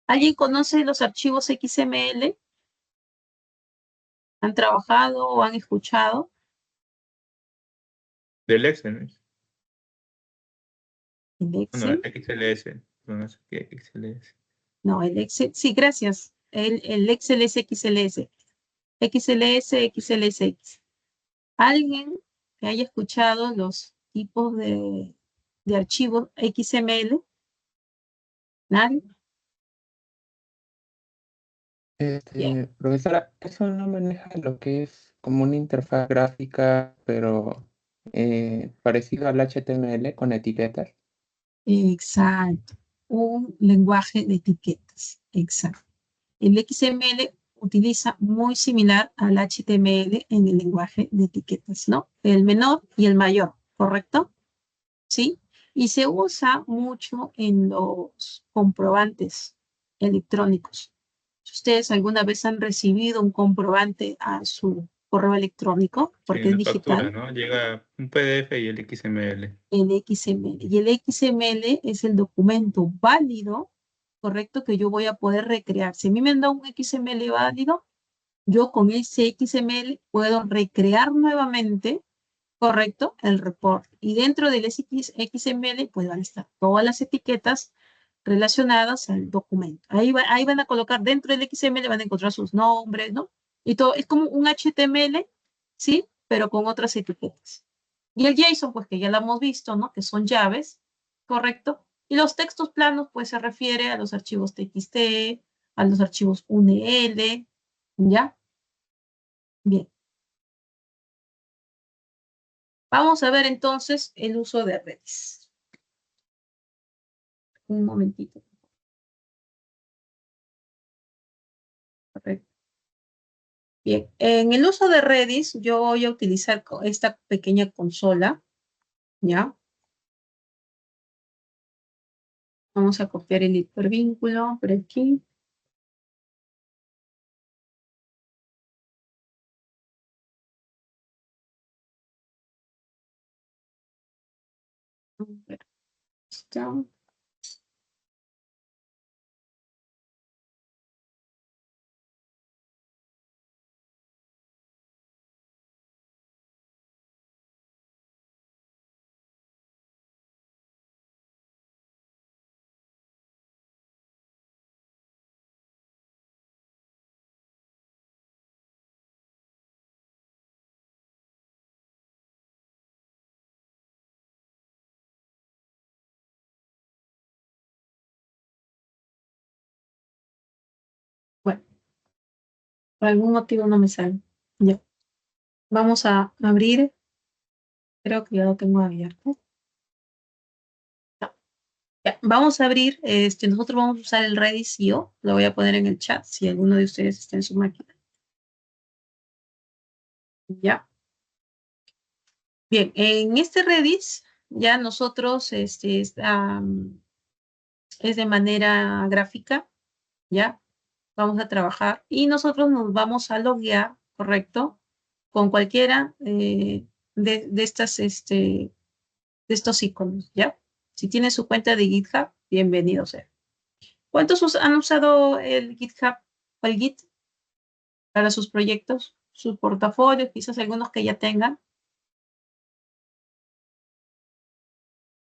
S1: ¿Alguien conoce los archivos XML? ¿Han trabajado o han escuchado?
S2: Del Excel, ¿no?
S1: ¿El
S2: No,
S1: Excel?
S2: XLS. No sé qué XLS.
S1: No, el Excel, sí, gracias. El Excel es XLS. XLS, XLSX. ¿Alguien que haya escuchado los tipos de archivos XML? ¿Nadie? Bien.
S3: Profesora, eso no maneja lo que es como una interfaz gráfica, pero parecido al HTML con etiquetas.
S1: Exacto. Un lenguaje de etiquetas. Exacto. El XML utiliza muy similar al HTML en el lenguaje de etiquetas, ¿no? El menor y el mayor, ¿correcto? ¿Sí? Y se usa mucho en los comprobantes electrónicos. Si ustedes alguna vez han recibido un comprobante a su correo electrónico,
S2: Sí,
S1: porque es
S2: una factura,
S1: digital,
S2: ¿no? Llega un PDF y el XML.
S1: el XML. Y el XML es el documento válido, correcto, que yo voy a poder recrear. Si a mí me han dado un XML válido, yo con ese XML puedo recrear nuevamente, correcto, el report. Y dentro del XML, pues van a estar todas las etiquetas relacionadas al documento. Ahí van a colocar dentro del XML, van a encontrar sus nombres, ¿no? Y todo, es como un HTML, ¿sí? Pero con otras etiquetas. Y el JSON, pues que ya lo hemos visto, ¿no? Que son llaves, ¿correcto? Y los textos planos, pues se refiere a los archivos TXT, a los archivos UNL, ¿ya? Bien. Vamos a ver entonces el uso de Redis. Un momentito. Correcto. Bien, en el uso de Redis yo voy a utilizar esta pequeña consola, ¿Ya? Vamos a copiar el hipervínculo por aquí. A ver, está. Bueno, por algún motivo no me sale. Ya. Vamos a abrir. Creo que ya lo tengo abierto. No. Ya, vamos a abrir. Nosotros vamos a usar el Redis.io. Lo voy a poner en el chat si alguno de ustedes está en su máquina. Ya. Bien, en este Redis ya nosotros es de manera gráfica, ¿ya? Vamos a trabajar y nosotros nos vamos a loguear, ¿correcto? Con cualquiera de estos iconos, ¿ya? Si tiene su cuenta de GitHub, bienvenido sea. ¿Cuántos han usado el GitHub o el Git para sus proyectos, sus portafolios, quizás algunos que ya tengan?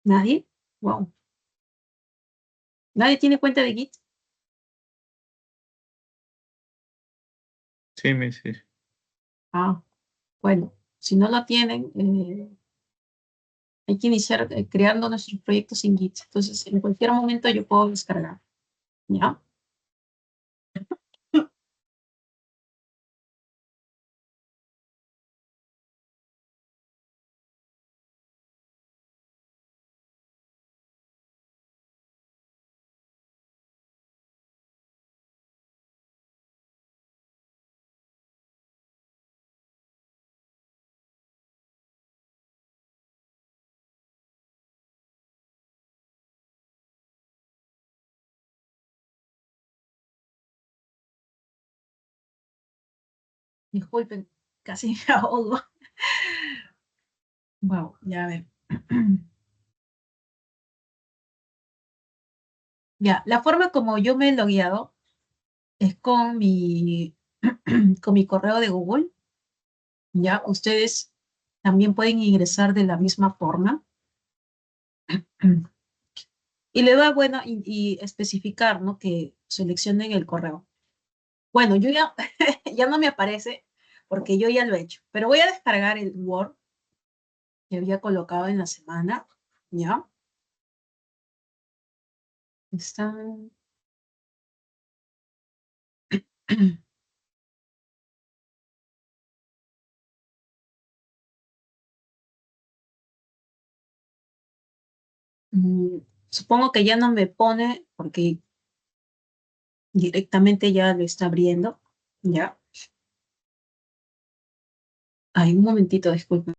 S1: ¿Nadie? Wow. ¿Nadie tiene cuenta de Git?
S2: Sí, sí.
S1: Ah, bueno, si no lo tienen, hay que iniciar creando nuestros proyectos en Git. Entonces, en cualquier momento yo puedo descargar, ¿ya? Disculpen, casi me ahogo. Wow, ya ver. Ya, la forma como yo me he logueado es con con mi correo de Google. Ya, ustedes también pueden ingresar de la misma forma. Y le da, bueno, y especificar, ¿no? Que seleccionen el correo. Bueno, yo ya, ya no me aparece porque yo ya lo he hecho, pero voy a descargar el Word que había colocado en la semana, ¿ya? Está... Supongo que ya no me pone porque directamente ya lo está abriendo, ¿ya? Ay, un momentito, disculpen.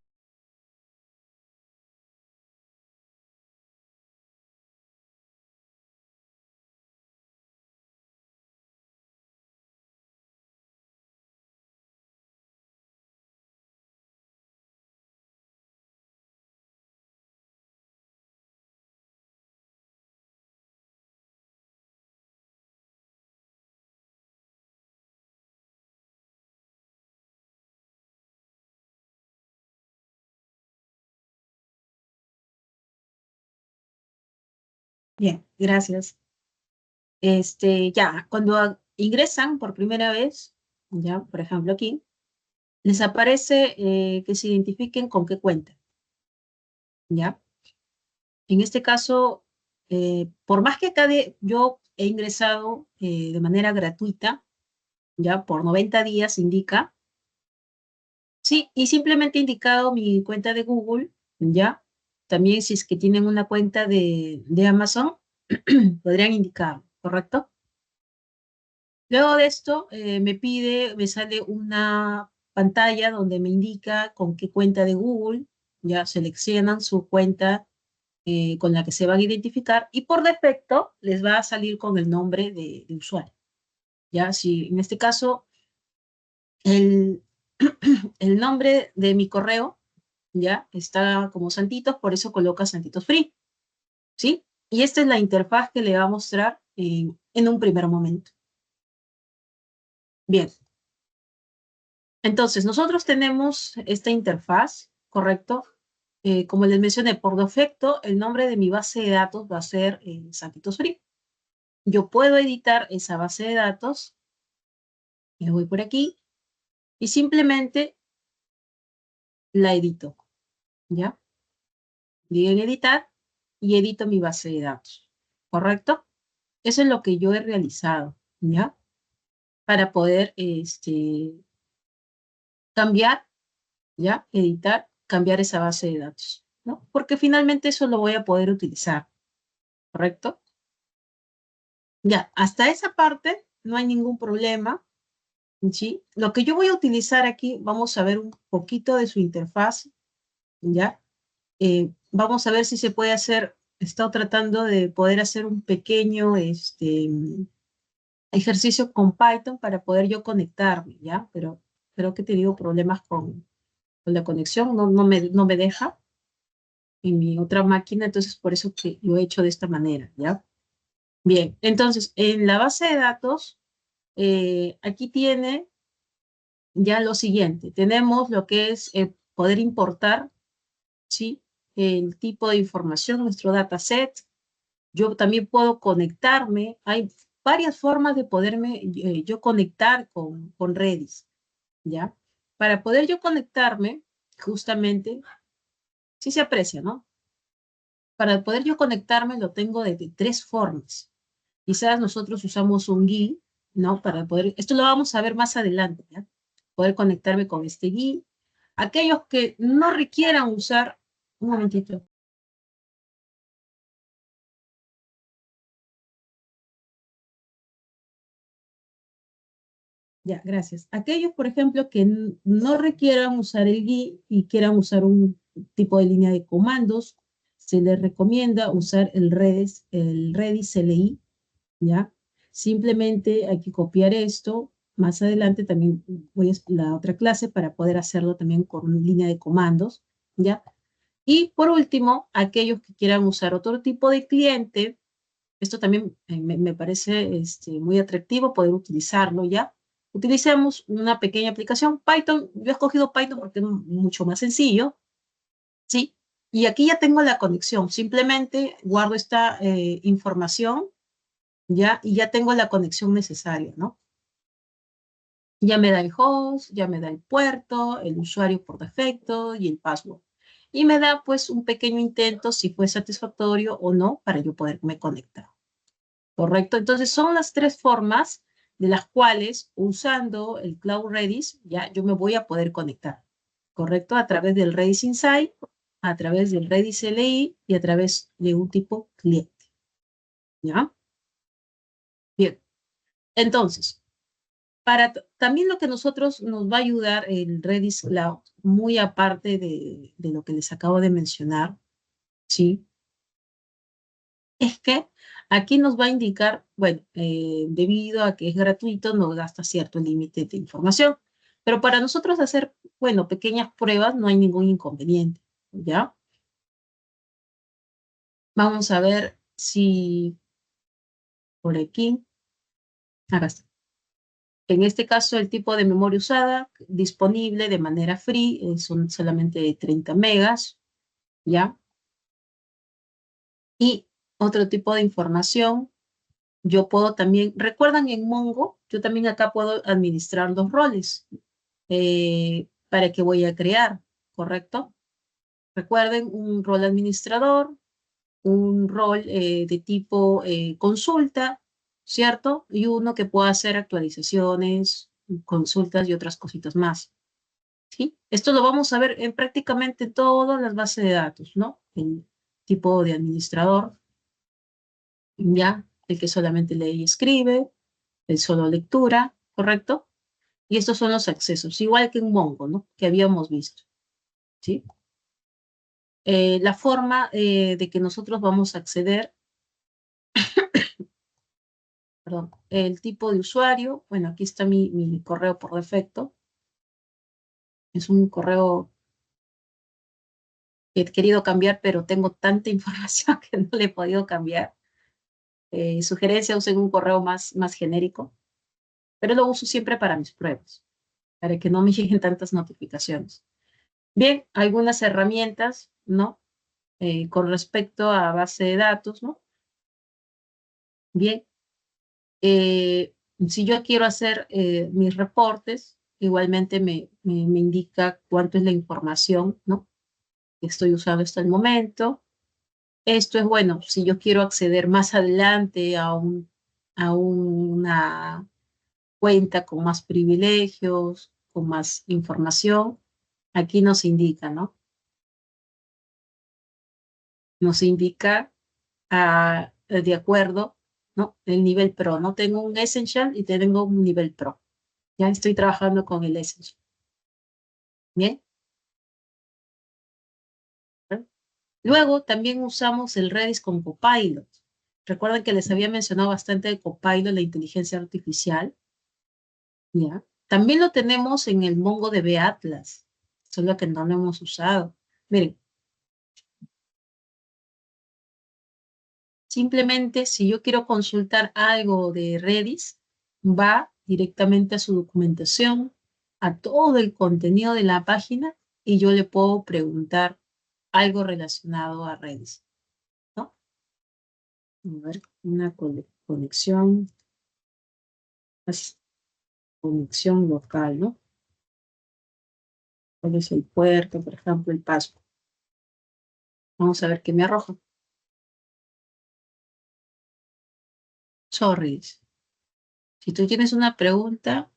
S1: Bien, gracias. Ya, cuando ingresan por primera vez, ya, por ejemplo aquí, les aparece que se identifiquen con qué cuenta, ¿ya? En este caso, por más que acá yo he ingresado de manera gratuita, ya por 90 días indica, sí, y simplemente he indicado mi cuenta de Google, ya, también si es que tienen una cuenta de Amazon, podrían indicarlo, ¿correcto? Luego de esto, me sale una pantalla donde me indica con qué cuenta de Google, ya seleccionan su cuenta con la que se van a identificar y por defecto les va a salir con el nombre de usuario. Ya, si en este caso el, el nombre de mi correo ya está como Santitos, por eso coloca Santitos Free, ¿sí? Y esta es la interfaz que le va a mostrar en un primer momento. Bien. Entonces, nosotros tenemos esta interfaz, ¿correcto? Como les mencioné, por defecto, el nombre de mi base de datos va a ser Santitos Free. Yo puedo editar esa base de datos. Me voy por aquí y simplemente la edito, ¿ya? Digo en editar y edito mi base de datos, ¿correcto? Eso es lo que yo he realizado, ¿ya? Para poder cambiar, ¿ya? Editar, cambiar esa base de datos, ¿no? Porque finalmente eso lo voy a poder utilizar, ¿correcto? Ya, hasta esa parte no hay ningún problema, ¿sí? Lo que yo voy a utilizar aquí, vamos a ver un poquito de su interfaz, ¿ya? Vamos a ver si se puede hacer, he estado tratando de poder hacer un pequeño ejercicio con Python para poder yo conectarme, ¿ya? Pero creo que he tenido problemas con la conexión, no me deja en mi otra máquina, entonces por eso que lo he hecho de esta manera, ¿ya? Bien, entonces en la base de datos, aquí tiene ya lo siguiente, tenemos lo que es poder importar, ¿sí? El tipo de información, nuestro dataset. Yo también puedo conectarme. Hay varias formas de poderme yo conectar con Redis, ¿ya? Para poder yo conectarme, justamente, sí se aprecia, ¿no? Para poder yo conectarme lo tengo de tres formas. Quizás nosotros usamos un GUI, ¿no? Para poder, esto lo vamos a ver más adelante, ¿ya? Poder conectarme con este GUI. Aquellos que no requieran usar, un momentito. Ya, gracias. Aquellos, por ejemplo, que no requieran usar el GUI y quieran usar un tipo de línea de comandos, se les recomienda usar el Redis LI, ¿ya? Simplemente hay que copiar esto. Más adelante también voy a la otra clase para poder hacerlo también con una línea de comandos, ¿ya? Y por último, aquellos que quieran usar otro tipo de cliente, esto también me parece muy atractivo poder utilizarlo, ¿ya? Utilicemos una pequeña aplicación, Python. Yo he escogido Python porque es mucho más sencillo, ¿sí? Y aquí ya tengo la conexión. Simplemente guardo esta información, ¿ya? Y ya tengo la conexión necesaria, ¿no? Ya me da el host, ya me da el puerto, el usuario por defecto y el password. Y me da pues un pequeño intento si fue satisfactorio o no para yo poderme conectar. ¿Correcto? Entonces son las tres formas de las cuales usando el Cloud Redis ya yo me voy a poder conectar. ¿Correcto? A través del Redis Insight, a través del Redis LI y a través de un tipo cliente. ¿Ya? Bien. Entonces, también lo que nosotros nos va a ayudar el Redis Cloud, muy aparte de lo que les acabo de mencionar, ¿sí? Es que aquí nos va a indicar, bueno, debido a que es gratuito, nos gasta cierto límite de información. Pero para nosotros hacer, bueno, pequeñas pruebas no hay ningún inconveniente, ¿ya? Vamos a ver si por aquí, acá está. En este caso, el tipo de memoria usada disponible de manera free son solamente 30 megas, ¿ya? Y otro tipo de información, yo puedo también, recuerdan en Mongo, yo también acá puedo administrar los roles para que voy a crear, ¿correcto? Recuerden un rol administrador, un rol de tipo consulta, ¿cierto? Y uno que pueda hacer actualizaciones, consultas y otras cositas más. ¿Sí? Esto lo vamos a ver en prácticamente todas las bases de datos, ¿no? El tipo de administrador, ¿ya? El que solamente lee y escribe, el solo lectura, ¿correcto? Y estos son los accesos, igual que en Mongo, ¿no? Que habíamos visto, ¿sí? La forma de que nosotros vamos a acceder, perdón, el tipo de usuario, bueno, aquí está mi correo por defecto. Es un correo que he querido cambiar, pero tengo tanta información que no le he podido cambiar. Sugerencia, usen un correo más genérico, pero lo uso siempre para mis pruebas, para que no me lleguen tantas notificaciones. Bien, algunas herramientas, ¿no? Con respecto a base de datos, ¿no? Bien, si yo quiero hacer mis reportes, igualmente me indica cuánto es la información, ¿no? Que estoy usando hasta el momento. Esto es bueno, si yo quiero acceder más adelante a una cuenta con más privilegios, con más información, aquí nos indica, ¿no? Nos indica de acuerdo, ¿no? El nivel Pro, ¿no? Tengo un Essential y tengo un nivel Pro. Ya estoy trabajando con el Essential. Bien. Luego también usamos el Redis con Copilot. Recuerden que les había mencionado bastante de Copilot, la inteligencia artificial. ¿Ya? También lo tenemos en el MongoDB Atlas, solo que no lo hemos usado. Miren, simplemente si yo quiero consultar algo de Redis, va directamente a su documentación, a todo el contenido de la página y yo le puedo preguntar algo relacionado a Redis, ¿no? A ver, una conexión, así, conexión local, ¿no? ¿Cuál es el puerto, por ejemplo, el password? Vamos a ver qué me arroja. Sorry. Si tú tienes una pregunta,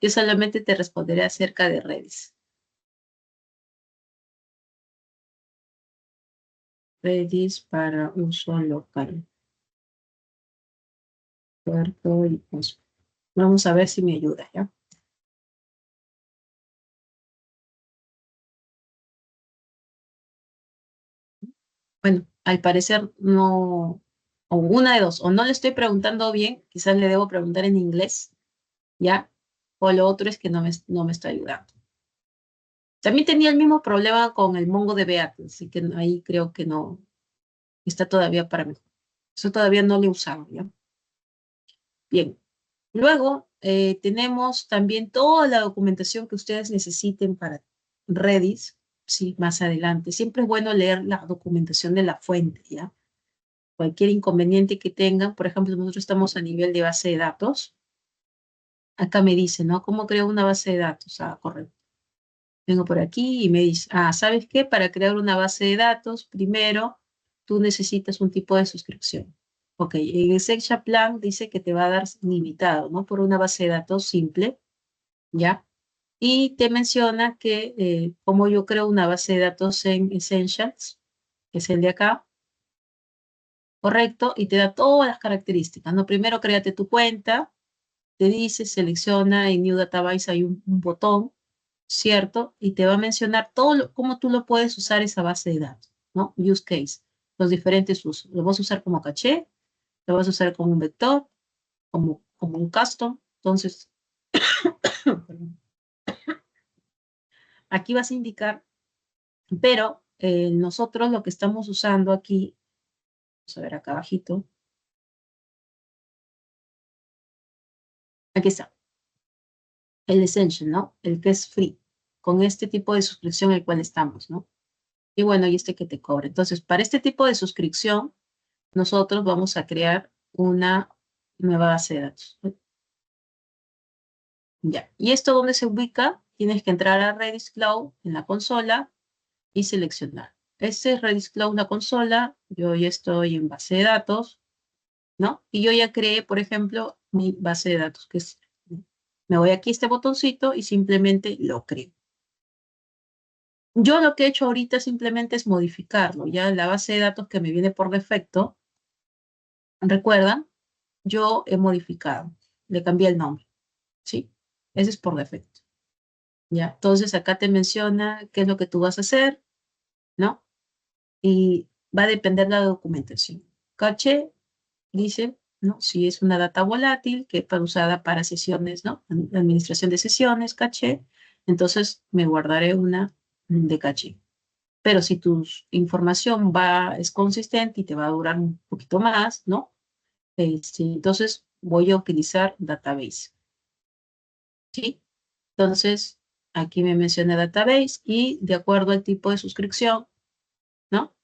S1: yo solamente te responderé acerca de Redis. Redis para uso local. Puerto y pues, vamos a ver si me ayuda, ¿ya? Bueno, al parecer no, o una de dos, o no le estoy preguntando bien, quizás le debo preguntar en inglés, ¿ya? O lo otro es que no me está ayudando. También tenía el mismo problema con el MongoDB Atlas, así que ahí creo que no, está todavía para mejor. Eso todavía no lo he usado, ¿ya? Bien. Luego tenemos también toda la documentación que ustedes necesiten para Redis, sí, más adelante. Siempre es bueno leer la documentación de la fuente, ¿ya? Cualquier inconveniente que tengan, por ejemplo, nosotros estamos a nivel de base de datos. Acá me dice, ¿no? ¿Cómo creo una base de datos? Ah, correcto. Vengo por aquí y me dice, ¿sabes qué? Para crear una base de datos, primero, tú necesitas un tipo de suscripción. Ok, en el Section Plan dice que te va a dar limitado, ¿no? Por una base de datos simple, ¿ya? Y te menciona que como yo creo una base de datos en Essentials, que es el de acá, correcto, y te da todas las características, ¿no? Primero, créate tu cuenta, te dice, selecciona en New Database, hay un botón, ¿cierto? Y te va a mencionar cómo tú lo puedes usar esa base de datos, ¿no? Use case, los diferentes usos. Lo vas a usar como caché, lo vas a usar como un vector, como un custom. Entonces, aquí vas a indicar, pero nosotros lo que estamos usando aquí, vamos a ver acá abajito, aquí está, el Essential, ¿no? El que es free, con este tipo de suscripción el cual estamos, ¿no? Y bueno, y este que te cobra. Entonces, para este tipo de suscripción, nosotros vamos a crear una nueva base de datos. Ya. ¿Y esto dónde se ubica? Tienes que entrar a Redis Cloud en la consola y seleccionar. Este es Redis Cloud, la consola. Yo ya estoy en base de datos, ¿no? Y yo ya creé, por ejemplo, mi base de datos, que es, me voy aquí a este botoncito y simplemente lo creo. Yo lo que he hecho ahorita simplemente es modificarlo. Ya la base de datos que me viene por defecto, ¿recuerdan? Yo he modificado, le cambié el nombre, ¿sí? Ese es por defecto. ¿ya? Entonces acá te menciona qué es lo que tú vas a hacer, ¿no? Y va a depender de la documentación. Caché dice, ¿no? Si es una data volátil que es usada para sesiones, ¿no? Administración de sesiones, caché, entonces me guardaré una de caché. Pero si tu información es consistente y te va a durar un poquito más, ¿no? Entonces voy a utilizar database, ¿sí? Entonces, aquí me menciona database y de acuerdo al tipo de suscripción, ¿no?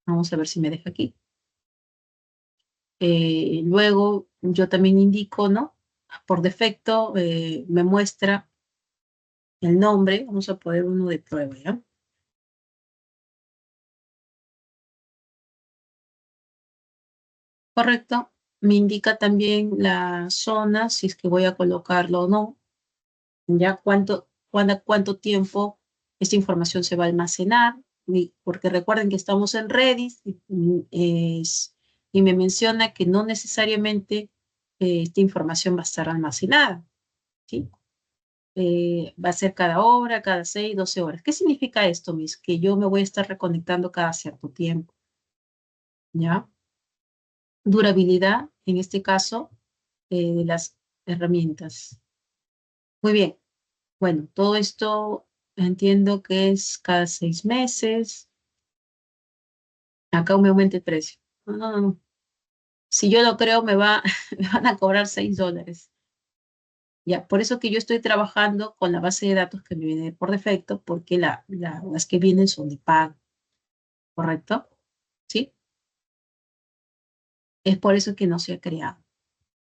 S1: Vamos a ver si me deja aquí. Luego, yo también indico, ¿no? Por defecto, me muestra el nombre. Vamos a poner uno de prueba, ¿ya? Correcto. Me indica también la zona, si es que voy a colocarlo o no. Ya cuánto tiempo esta información se va a almacenar, porque recuerden que estamos en Redis y me menciona que no necesariamente esta información va a estar almacenada, ¿sí? Va a ser cada hora, cada 6, 12 horas. ¿Qué significa esto, Miss? Que yo me voy a estar reconectando cada cierto tiempo, ¿ya? Durabilidad, en este caso, de las herramientas. Muy bien. Bueno, todo esto entiendo que es cada 6 meses. Acá me aumenta el precio. No, no, no, no. Si yo lo creo, me van a cobrar $6. Ya, por eso que yo estoy trabajando con la base de datos que me viene por defecto, porque las que vienen son de pago, ¿correcto? ¿Sí? Es por eso que no se ha creado,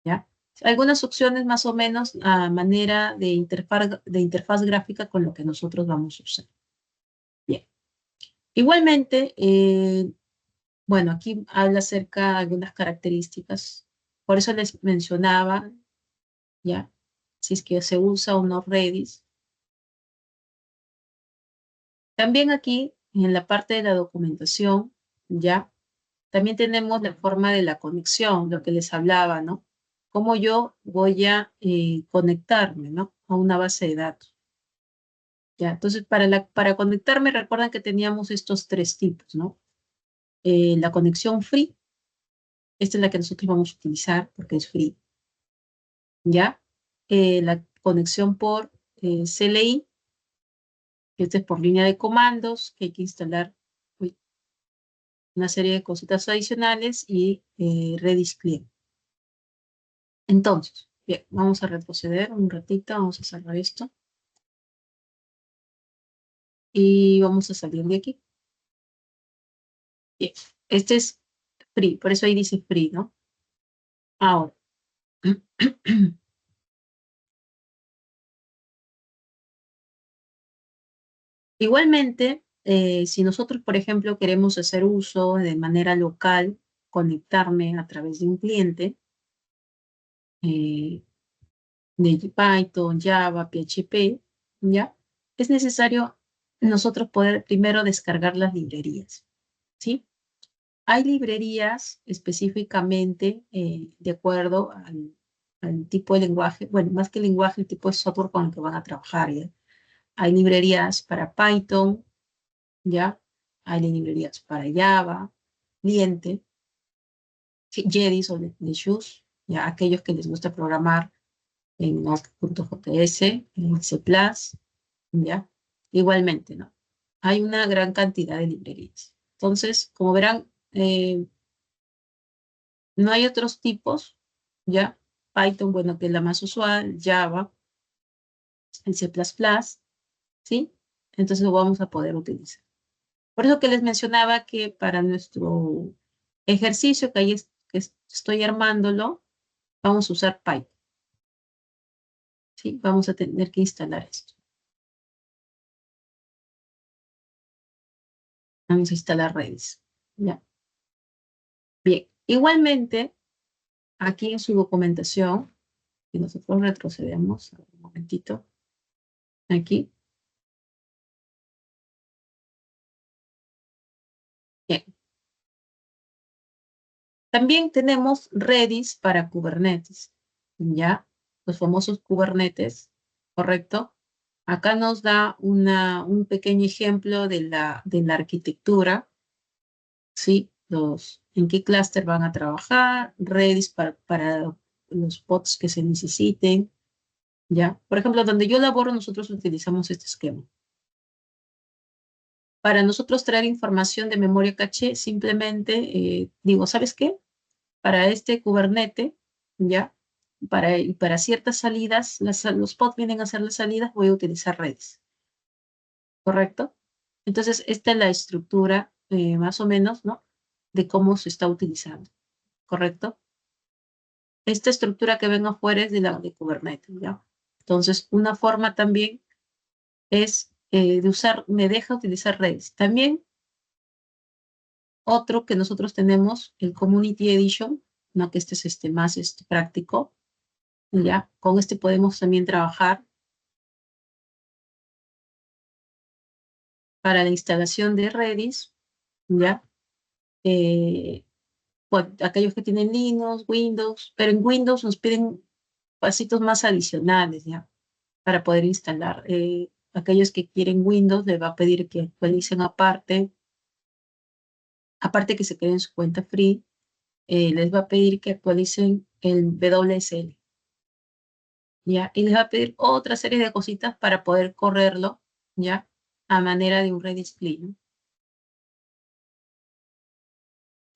S1: ¿ya? Algunas opciones más o menos a manera de interfaz gráfica con lo que nosotros vamos a usar. Bien. Igualmente, bueno, aquí habla acerca de algunas características. Por eso les mencionaba, ¿ya? Si es que se usa o no Redis. También aquí, en la parte de la documentación, ¿ya? También tenemos la forma de la conexión, lo que les hablaba, ¿no? Cómo yo voy a conectarme, ¿no? A una base de datos. ¿Ya? Entonces, para conectarme, recuerdan que teníamos estos tres tipos, ¿no? La conexión free, esta es la que nosotros vamos a utilizar porque es free. ¿Ya? La conexión por CLI, que este es por línea de comandos, que hay que instalar una serie de cositas adicionales y Redis Client. Entonces, bien, vamos a retroceder un ratito, vamos a cerrar esto. Y vamos a salir de aquí. Bien, este es free, por eso ahí dice free, ¿no? Ahora. Igualmente, si nosotros, por ejemplo, queremos hacer uso de manera local, conectarme a través de un cliente de Python, Java, PHP, ¿ya? Es necesario nosotros poder primero descargar las librerías, ¿sí? Hay librerías específicamente de acuerdo al tipo de lenguaje, bueno, más que lenguaje, el tipo de software con el que van a trabajar, ¿ya? Hay librerías para Python, ¿ya? Hay librerías para Java, cliente, Jedis o Netshoes, ¿ya? Aquellos que les gusta programar en Node.js, en C++, ¿ya? Igualmente, ¿no? Hay una gran cantidad de librerías. Entonces, como verán, no hay otros tipos, ¿ya? Python, bueno, que es la más usual, Java, el C++, ¿sí? Entonces lo vamos a poder utilizar. Por eso que les mencionaba que para nuestro ejercicio que ahí estoy armándolo, vamos a usar Python, ¿sí? Vamos a tener que instalar esto. Vamos a instalar Redis, ¿ya? Bien, igualmente, aquí en su documentación, y nosotros retrocedemos, un momentito, aquí. Bien. También tenemos Redis para Kubernetes, ¿ya? Los famosos Kubernetes, ¿correcto? Acá nos da un pequeño ejemplo de la arquitectura, ¿sí? En qué clúster van a trabajar, Redis para los pods que se necesiten, ¿ya? Por ejemplo, donde yo laboro, nosotros utilizamos este esquema. Para nosotros traer información de memoria caché, simplemente digo, ¿sabes qué? Para este Kubernetes, ¿ya? Para ciertas salidas, los pods vienen a hacer las salidas, voy a utilizar Redis, ¿correcto? Entonces, esta es la estructura, más o menos, ¿no? De cómo se está utilizando, ¿correcto? Esta estructura que ven afuera es de la de Kubernetes, ¿ya? Entonces, una forma también es de usar, me deja utilizar Redis. También otro que nosotros tenemos, el Community Edition, ¿no? Que este es más práctico, ¿ya? Con este podemos también trabajar para la instalación de Redis, ¿ya? Aquellos que tienen Linux, Windows, pero en Windows nos piden pasitos más adicionales, ¿ya? Para poder instalar. Aquellos que quieren Windows les va a pedir que actualicen aparte que se creen su cuenta free, les va a pedir que actualicen el WSL, ¿ya? Y les va a pedir otra serie de cositas para poder correrlo, ¿ya? A manera de un Redis CLI, ¿no?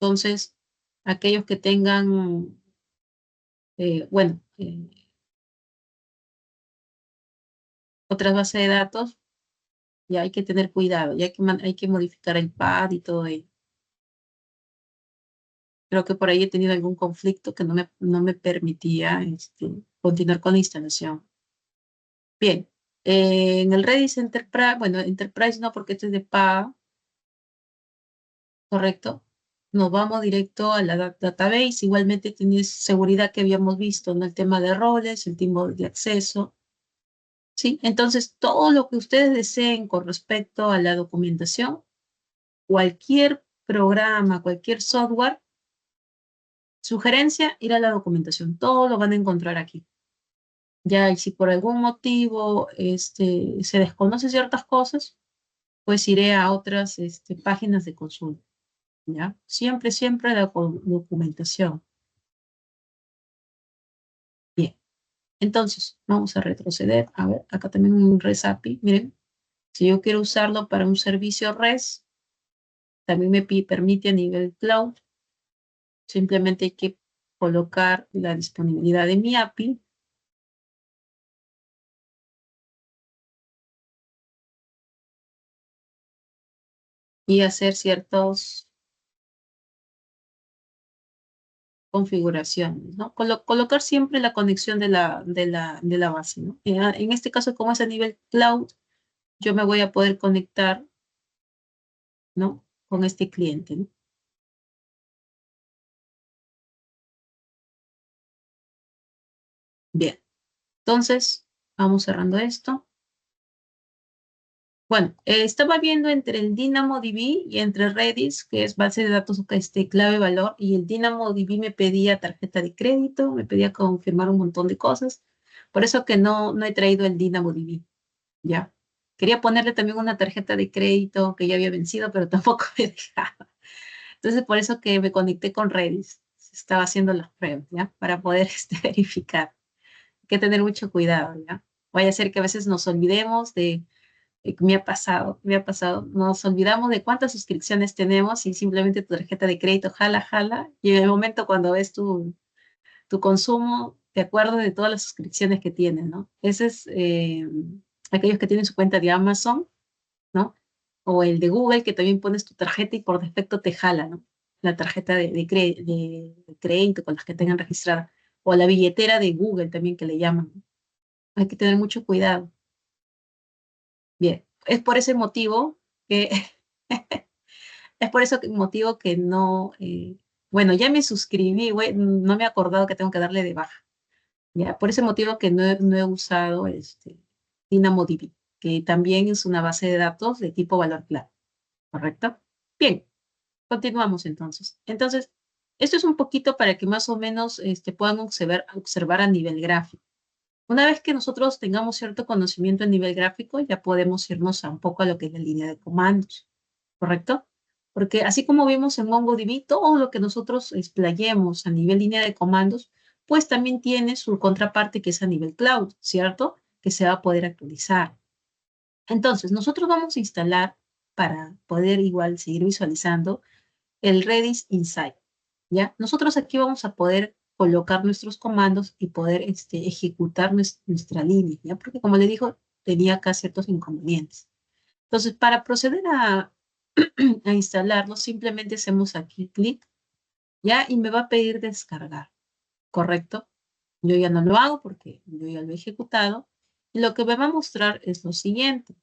S1: Entonces, aquellos que tengan, otras bases de datos, ya hay que tener cuidado, ya hay que modificar el pad y todo ello. Creo que por ahí he tenido algún conflicto que no me permitía continuar con la instalación. Bien, en el Redis Enterprise, bueno, Enterprise no porque este es de paga, ¿correcto? Nos vamos directo a la database. Igualmente tienes seguridad que habíamos visto, ¿no? El tema de roles, el tipo de acceso, ¿sí? Entonces, todo lo que ustedes deseen con respecto a la documentación, cualquier programa, cualquier software, sugerencia, ir a la documentación. Todo lo van a encontrar aquí. Ya, y si por algún motivo se desconocen ciertas cosas, pues iré a otras páginas de consulta. ¿Ya? Siempre, siempre la documentación. Bien. Entonces, vamos a retroceder. A ver, acá también un REST API. Miren, si yo quiero usarlo para un servicio REST, también me permite a nivel cloud. Simplemente hay que colocar la disponibilidad de mi API. Y hacer ciertas configuraciones, ¿no? Colocar siempre la conexión de la base, ¿no? En este caso, como es a nivel cloud, yo me voy a poder conectar, ¿no? Con este cliente, ¿no? Bien, entonces, vamos cerrando esto. Bueno, estaba viendo entre el DynamoDB y entre Redis, que es base de datos clave valor, y el DynamoDB me pedía tarjeta de crédito, me pedía confirmar un montón de cosas. Por eso que no he traído el DynamoDB, ¿ya? Quería ponerle también una tarjeta de crédito que ya había vencido, pero tampoco me dejaba. Entonces, por eso que me conecté con Redis. Estaba haciendo las pruebas, ¿ya? Para poder verificar. Hay que tener mucho cuidado, ¿ya? Vaya a ser que a veces nos olvidemos de me ha pasado, nos olvidamos de cuántas suscripciones tenemos y simplemente tu tarjeta de crédito jala, y en el momento cuando ves tu consumo, te acuerdas de todas las suscripciones que tienes, ¿no? Ese es aquellos que tienen su cuenta de Amazon, ¿no? O el de Google, que también pones tu tarjeta y por defecto te jala, ¿no? La tarjeta de crédito con las que tengan registrada. O la billetera de Google también que le llaman, ¿no? Hay que tener mucho cuidado. Bien, es por ese motivo que es por ese motivo que no, bueno, ya me suscribí, güey, no me he acordado que tengo que darle de baja. Ya, por ese motivo que no he usado DynamoDB, que también es una base de datos de tipo valor clave, ¿correcto? Bien, continuamos entonces. Entonces, esto es un poquito para que más o menos puedan observar a nivel gráfico. Una vez que nosotros tengamos cierto conocimiento a nivel gráfico, ya podemos irnos a un poco a lo que es la línea de comandos, ¿correcto? Porque así como vimos en MongoDB, todo lo que nosotros explayemos a nivel línea de comandos, pues también tiene su contraparte que es a nivel cloud, ¿cierto? Que se va a poder actualizar. Entonces, nosotros vamos a instalar, para poder igual seguir visualizando, el Redis Insight, ¿ya? Nosotros aquí vamos a poder colocar nuestros comandos y poder ejecutar nuestra línea, ¿ya? Porque como le dijo, tenía acá ciertos inconvenientes. Entonces, para proceder a instalarlo, simplemente hacemos aquí clic, ¿ya? Y me va a pedir descargar, ¿correcto? Yo ya no lo hago porque yo ya lo he ejecutado. Y lo que me va a mostrar es lo siguiente.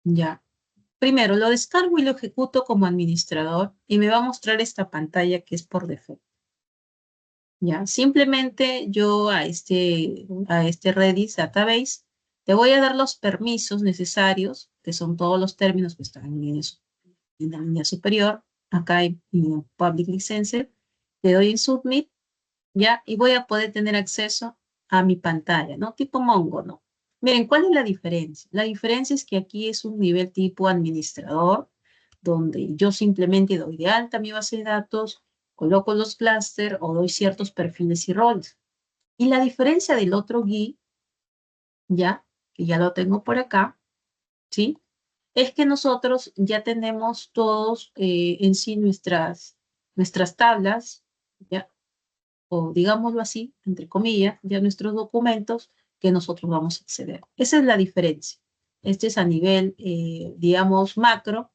S1: Ya. Primero, lo descargo y lo ejecuto como administrador y me va a mostrar esta pantalla que es por defecto. Ya, simplemente yo a este Redis Database le voy a dar los permisos necesarios, que son todos los términos que están en la línea superior, acá en Public License, le doy en Submit, ya, y voy a poder tener acceso a mi pantalla, ¿no? Tipo Mongo, ¿no? Miren, ¿cuál es la diferencia? La diferencia es que aquí es un nivel tipo administrador, donde yo simplemente doy de alta mi base de datos, coloco los clústeres o doy ciertos perfiles y roles. Y la diferencia del otro GUI, ya, que ya lo tengo por acá, ¿sí? Es que nosotros ya tenemos todos en sí nuestras tablas, ¿ya? O digámoslo así, entre comillas, ya nuestros documentos que nosotros vamos a acceder. Esa es la diferencia. Este es a nivel, digamos, macro,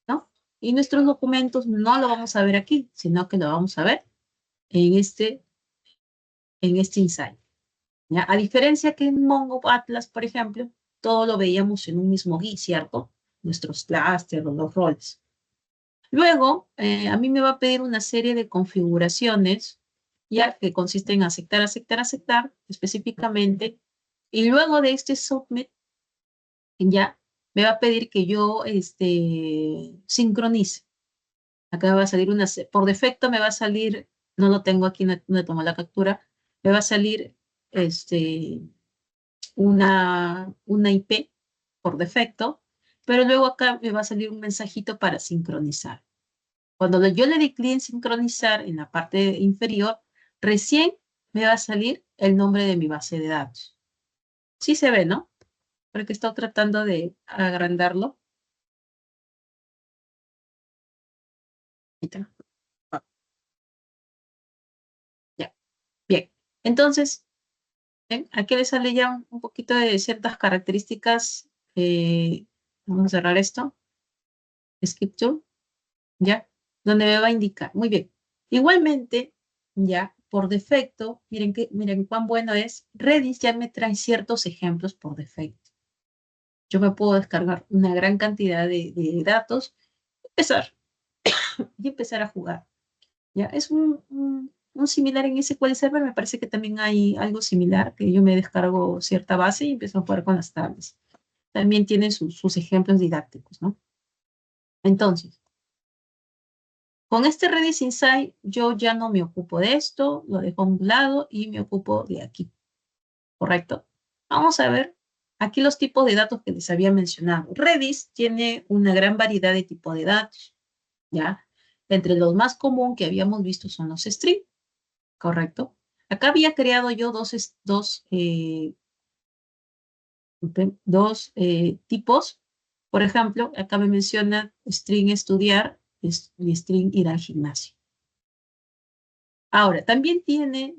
S1: ¿no? Y nuestros documentos no lo vamos a ver aquí, sino que lo vamos a ver en este insight. ¿Ya? A diferencia que en Mongo Atlas, por ejemplo, todo lo veíamos en un mismo GUI, ¿cierto? Nuestros clusters, los roles. Luego, a mí me va a pedir una serie de configuraciones, ya que consiste en aceptar, aceptar, aceptar específicamente. Y luego de este submit, ya me va a pedir que yo sincronice. Acá me va a salir por defecto me va a salir, no lo tengo aquí, no tomo la captura, me va a salir una IP por defecto, pero luego acá me va a salir un mensajito para sincronizar. Cuando yo le di clic en sincronizar en la parte inferior, recién me va a salir el nombre de mi base de datos. Sí se ve, ¿no? Porque estoy tratando de agrandarlo. Ahí está. Ah, ya. Bien. Entonces, ¿ven? Aquí le sale ya un poquito de ciertas características. Vamos a cerrar esto. Skip to. ¿Ya? Donde me va a indicar. Muy bien. Igualmente, ya, por defecto, miren cuán bueno es. Redis ya me trae ciertos ejemplos por defecto. Yo me puedo descargar una gran cantidad de datos, empezar y empezar a jugar. ¿Ya? Es un similar en SQL Server, me parece que también hay algo similar, que yo me descargo cierta base y empiezo a jugar con las tablas. También tiene sus ejemplos didácticos, ¿no? Entonces, con este Redis Insight, yo ya no me ocupo de esto, lo dejo a un lado y me ocupo de aquí, ¿correcto? Vamos a ver aquí los tipos de datos que les había mencionado. Redis tiene una gran variedad de tipos de datos, ¿ya? Entre los más comunes que habíamos visto son los string, ¿correcto? Acá había creado yo dos tipos. Por ejemplo, acá me menciona string estudiar y string ir al gimnasio. Ahora, también tiene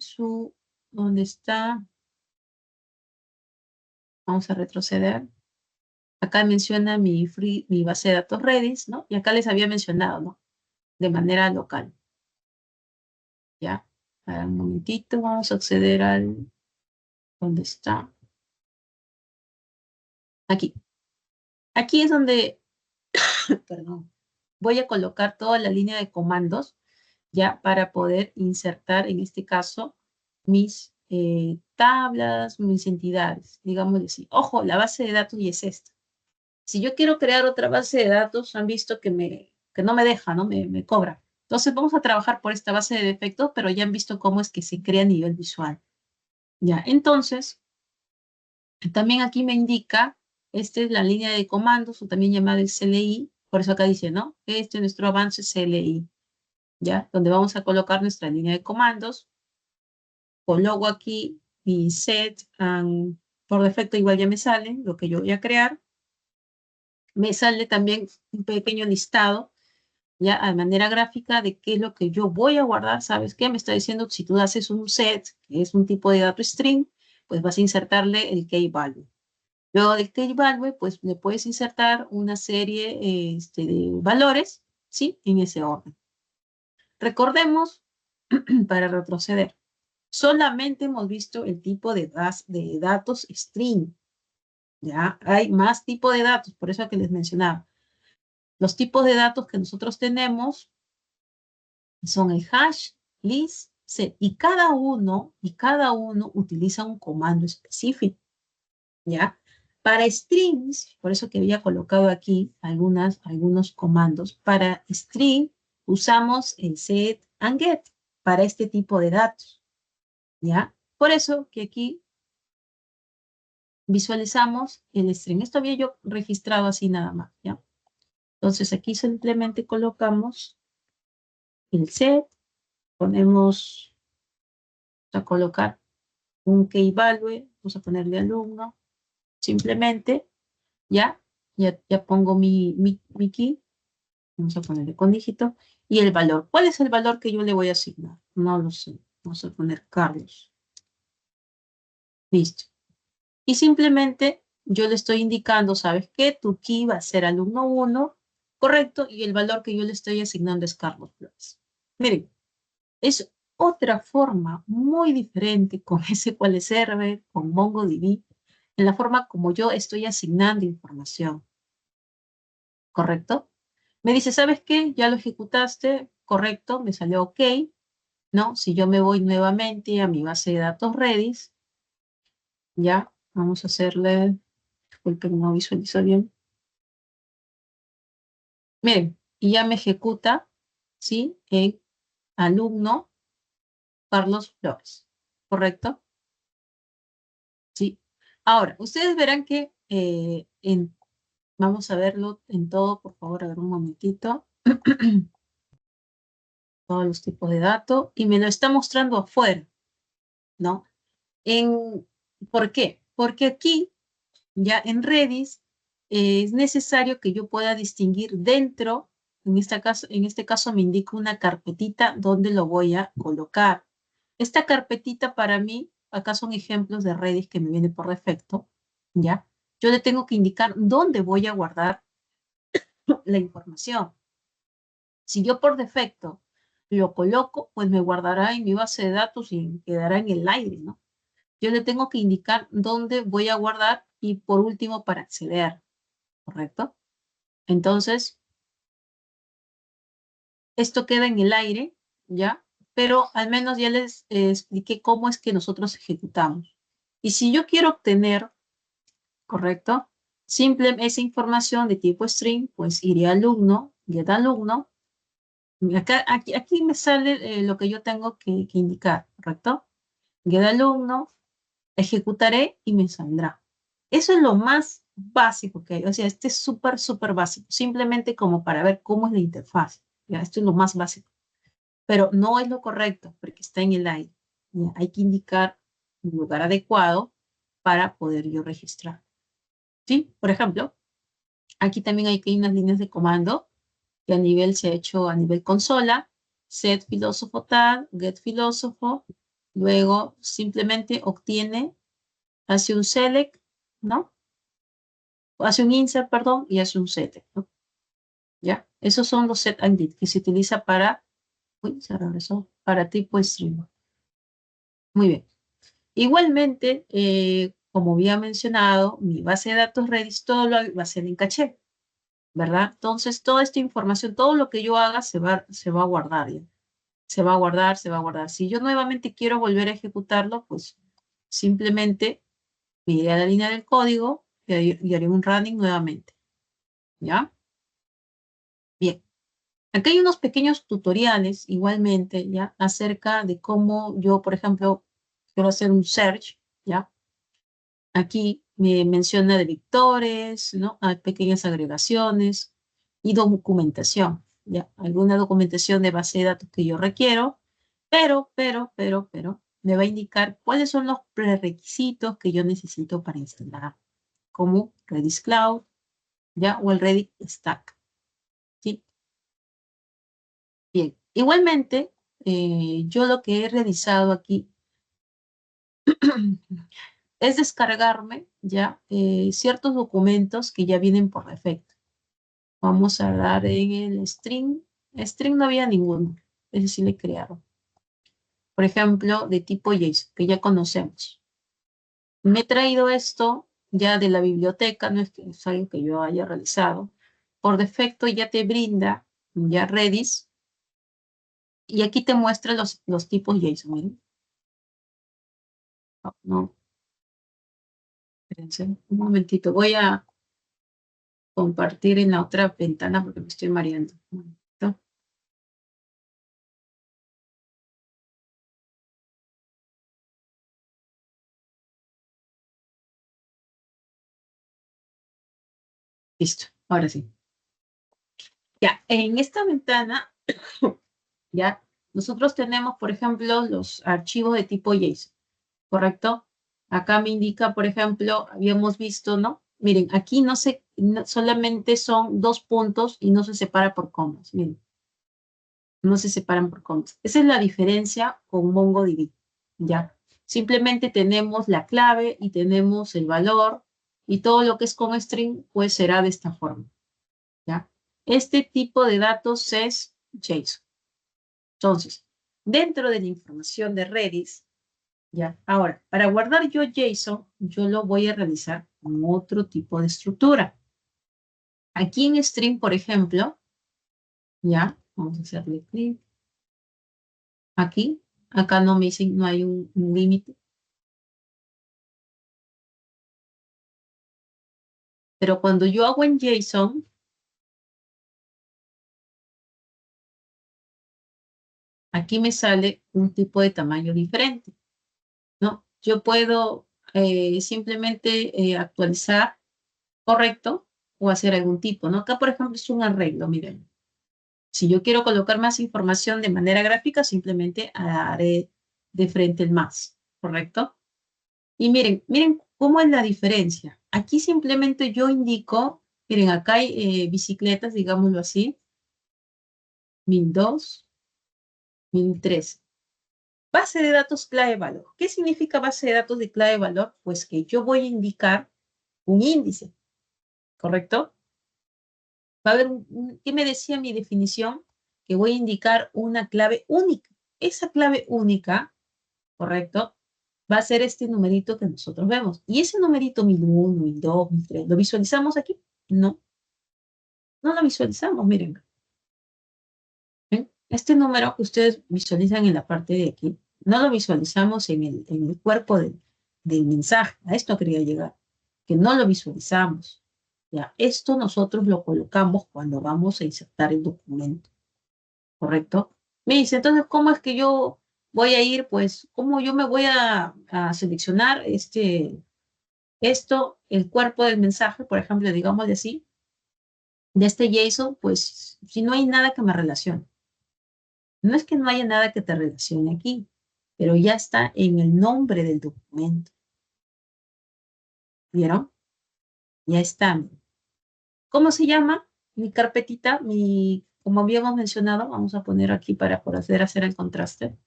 S1: ¿dónde está? Vamos a retroceder. Acá menciona mi base de datos Redis, ¿no? Y acá les había mencionado, ¿no? De manera local. ¿Ya? Ahora, un momentito, vamos a acceder ¿dónde está? Aquí. Aquí es donde, perdón, voy a colocar toda la línea de comandos, ya, para poder insertar, en este caso, mis tablas, mis entidades, digamos así. Ojo, la base de datos y es esta. Si yo quiero crear otra base de datos, han visto que que no me deja, ¿no? Me cobra. Entonces vamos a trabajar por esta base de defectos, pero ya han visto cómo es que se crea a nivel visual. Ya, entonces, también aquí me indica, esta es la línea de comandos, o también llamada el CLI, por eso acá dice, ¿no? Este es nuestro avance CLI, ¿ya? Donde vamos a colocar nuestra línea de comandos. Coloco aquí mi set, por defecto igual ya me sale lo que yo voy a crear. Me sale también un pequeño listado, ya de manera gráfica, de qué es lo que yo voy a guardar. ¿Sabes qué? Me está diciendo, si tú haces un set, que es un tipo de dato string, pues vas a insertarle el key value. Luego del key value, pues le puedes insertar una serie de valores, ¿sí? En ese orden. Recordemos, para retroceder, solamente hemos visto el tipo de datos string. Ya hay más tipo de datos, por eso que les mencionaba. Los tipos de datos que nosotros tenemos son el hash, list, set, y cada uno utiliza un comando específico, ¿ya? Para strings, por eso que había colocado aquí algunos comandos, para string usamos el set and get para este tipo de datos, ¿ya? Por eso que aquí visualizamos el string. Esto había yo registrado así nada más, ¿ya? Entonces aquí simplemente colocamos el set, ponemos a colocar un key value, vamos a ponerle alumno, simplemente, ya pongo mi key, vamos a ponerle con dígito, y el valor. ¿Cuál es el valor que yo le voy a asignar? No lo sé, vamos a poner Carlos. Listo. Y simplemente yo le estoy indicando, ¿sabes qué? Tu key va a ser alumno 1, correcto, y el valor que yo le estoy asignando es Carlos Flores. Miren, es otra forma muy diferente con SQL Server, con MongoDB, en la forma como yo estoy asignando información, ¿correcto? Me dice, ¿sabes qué? Ya lo ejecutaste, correcto, me salió OK, ¿no? Si yo me voy nuevamente a mi base de datos Redis, ya, vamos a hacerle, disculpen, no visualizo bien. Miren, y ya me ejecuta, ¿sí? En alumno Carlos Flores, ¿correcto? Sí. Ahora, ustedes verán que vamos a verlo en todo, por favor, a ver un momentito. Todos los tipos de datos, y me lo está mostrando afuera, ¿no? ¿Por qué? Porque aquí, ya en Redis, es necesario que yo pueda distinguir dentro, en este caso me indica una carpetita donde lo voy a colocar. Esta carpetita para mí, acá son ejemplos de Redis que me viene por defecto, ¿ya? Yo le tengo que indicar dónde voy a guardar la información. Si yo por defecto lo coloco, pues me guardará en mi base de datos y quedará en el aire, ¿no? Yo le tengo que indicar dónde voy a guardar y por último para acceder, ¿correcto? Entonces, esto queda en el aire, ¿ya? Pero al menos ya les expliqué cómo es que nosotros ejecutamos. Y si yo quiero obtener, ¿correcto? Simple esa información de tipo string, pues iré a alumno, get alumno. Aquí me sale lo que yo tengo que indicar, ¿correcto? Get alumno, ejecutaré y me saldrá. Eso es lo más básico que hay. O sea, este es súper, súper básico. Simplemente como para ver cómo es la interfaz. ¿Ya? Esto es lo más básico. Pero no es lo correcto porque está en el aire. ¿Ya? Hay que indicar un lugar adecuado para poder yo registrar. ¿Sí? Por ejemplo, aquí también hay unas líneas de comando que a nivel se ha hecho a nivel consola. Set filósofo tal, get filósofo. Luego simplemente obtiene, hace un select, ¿no? Hace un insert, perdón, y hace un set, ¿no? ¿Ya? Esos son los set and get que se utiliza para, uy, se regresó, para tipo string. Muy bien. Igualmente, como había mencionado, mi base de datos Redis, todo lo va a ser en caché, ¿verdad? Entonces, toda esta información, todo lo que yo haga se va a guardar, ¿ya? Se va a guardar, se va a guardar. Si yo nuevamente quiero volver a ejecutarlo, pues simplemente me iré a la línea del código y haré un running nuevamente, ¿ya? Bien. Acá hay unos pequeños tutoriales, igualmente, ¿ya? Acerca de cómo yo, por ejemplo, quiero hacer un search, ¿ya? Aquí me menciona de vectores, ¿no? Hay pequeñas agregaciones y documentación, ¿ya? Alguna documentación de base de datos que yo requiero, pero, me va a indicar cuáles son los prerequisitos que yo necesito para instalar, como Redis Cloud, ¿ya? O el Redis Stack, ¿sí? Bien, igualmente, yo lo que he realizado aquí es descargarme ya ciertos documentos que ya vienen por defecto. Vamos a dar en el string. String no había ninguno, ese sí le crearon. Por ejemplo, de tipo JSON, que ya conocemos. Me he traído esto ya de la biblioteca, no es que es algo que yo haya realizado. Por defecto ya te brinda ya Redis y aquí te muestra los tipos JSON. ¿Miren? No, espérense, un momentito, voy a compartir en la otra ventana porque me estoy mareando. Un momentito. Listo, ahora sí. Ya, en esta ventana, ya, nosotros tenemos, por ejemplo, los archivos de tipo JSON, ¿correcto? Acá me indica, por ejemplo, habíamos visto, ¿no? Miren, aquí solamente son 2 puntos y no se separa por comas, miren, no se separan por comas. Esa es la diferencia con MongoDB, ¿ya? Simplemente tenemos la clave y tenemos el valor y todo lo que es con string, pues será de esta forma, ¿ya? Este tipo de datos es JSON. Entonces, dentro de la información de Redis, ¿ya? Ahora, para guardar yo JSON, yo lo voy a realizar con otro tipo de estructura. Aquí en string, por ejemplo, ¿ya? Vamos a hacerle clic. Aquí, acá no me dicen, no hay un límite. Pero cuando yo hago en JSON, aquí me sale un tipo de tamaño diferente, ¿no? Yo puedo simplemente actualizar, correcto, o hacer algún tipo, ¿no? Acá, por ejemplo, es un arreglo, miren. Si yo quiero colocar más información de manera gráfica, simplemente haré de frente el más, ¿correcto? Y miren cómo es la diferencia. Aquí simplemente yo indico, miren, acá hay bicicletas, digámoslo así, 1002, 1003. Base de datos clave valor. ¿Qué significa base de datos de clave valor? Pues que yo voy a indicar un índice, ¿correcto? Va a haber ¿qué me decía mi definición? Que voy a indicar una clave única. Esa clave única, ¿correcto? Va a ser este numerito que nosotros vemos. Y ese numerito 1001, 1002, 1003, ¿lo visualizamos aquí? No, no lo visualizamos, miren. ¿Ven? Este número que ustedes visualizan en la parte de aquí, no lo visualizamos en el cuerpo del mensaje. A esto quería llegar, que no lo visualizamos. Ya, esto nosotros lo colocamos cuando vamos a insertar el documento, ¿correcto? Me dice, entonces, ¿cómo es que yo voy a ir, pues, cómo yo me voy a seleccionar el cuerpo del mensaje, por ejemplo, digamos así, de este JSON, pues, si no hay nada que me relacione. No es que no haya nada que te relacione aquí, pero ya está en el nombre del documento. ¿Vieron? Ya está. ¿Cómo se llama? Mi carpetita, como habíamos mencionado, vamos a poner aquí para poder hacer el contraste.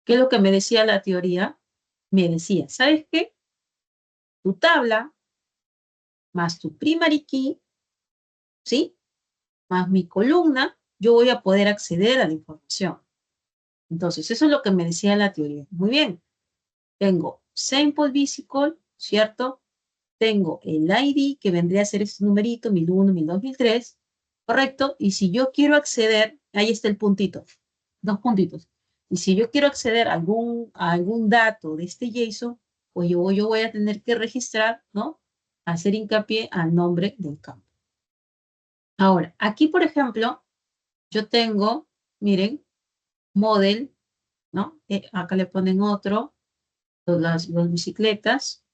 S1: ¿Qué es lo que me decía la teoría? Me decía, ¿sabes qué? Tu tabla más tu primary key, ¿sí? Más mi columna, yo voy a poder acceder a la información. Entonces, eso es lo que me decía la teoría. Muy bien. Tengo sample vesicle, ¿cierto? Tengo el ID, que vendría a ser este numerito, 1001, 1002, 1003, ¿correcto? Y si yo quiero acceder, ahí está el puntito, 2 puntitos. Y si yo quiero acceder a algún dato de este JSON, pues yo voy a tener que registrar, ¿no? Hacer hincapié al nombre del campo. Ahora, aquí, por ejemplo, yo tengo, miren, model, ¿no? Acá le ponen otro, las bicicletas.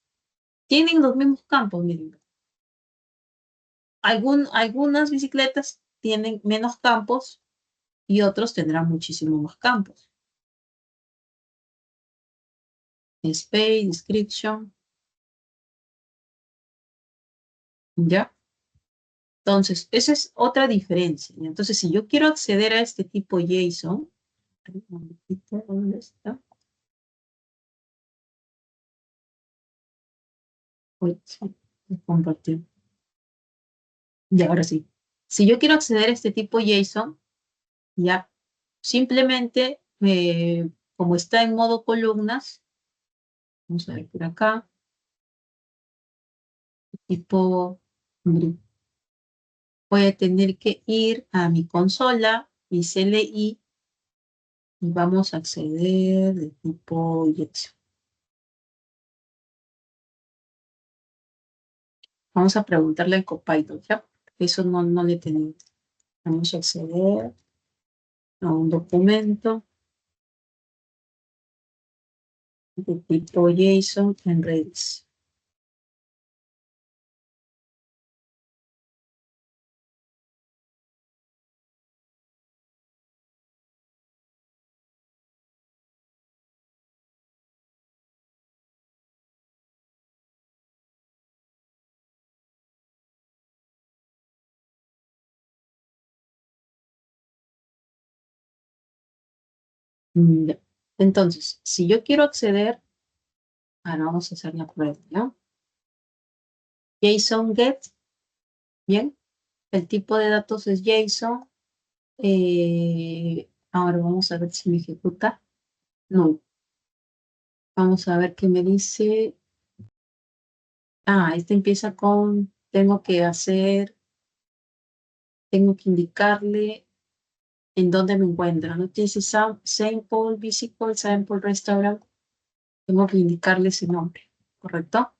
S1: Tienen los mismos campos, miren. Algunas bicicletas tienen menos campos y otros tendrán muchísimos más campos. Space, description. ¿Ya? Entonces, esa es otra diferencia. Entonces, si yo quiero acceder a este tipo JSON, un momentito, ¿dónde está? Uy, sí, lo compartí. Y ahora sí. Si yo quiero acceder a este tipo JSON, ya simplemente, como está en modo columnas, vamos a ver por acá, tipo grid. Voy a tener que ir a mi consola, mi CLI, y vamos a acceder de tipo JSON. Vamos a preguntarle al Copilot, ¿ya? Eso no le he tenido. Vamos a acceder a un documento de tipo JSON en Redis. Ya. Entonces, si yo quiero acceder, ahora vamos a hacer la prueba, ¿no? JSON get, bien, el tipo de datos es JSON. Ahora vamos a ver si me ejecuta. No. Vamos a ver qué me dice. Este empieza con, tengo que indicarle en dónde me encuentra, ¿no? Dice sample, visible, sample, restaurant. Tengo que indicarle ese nombre, ¿correcto?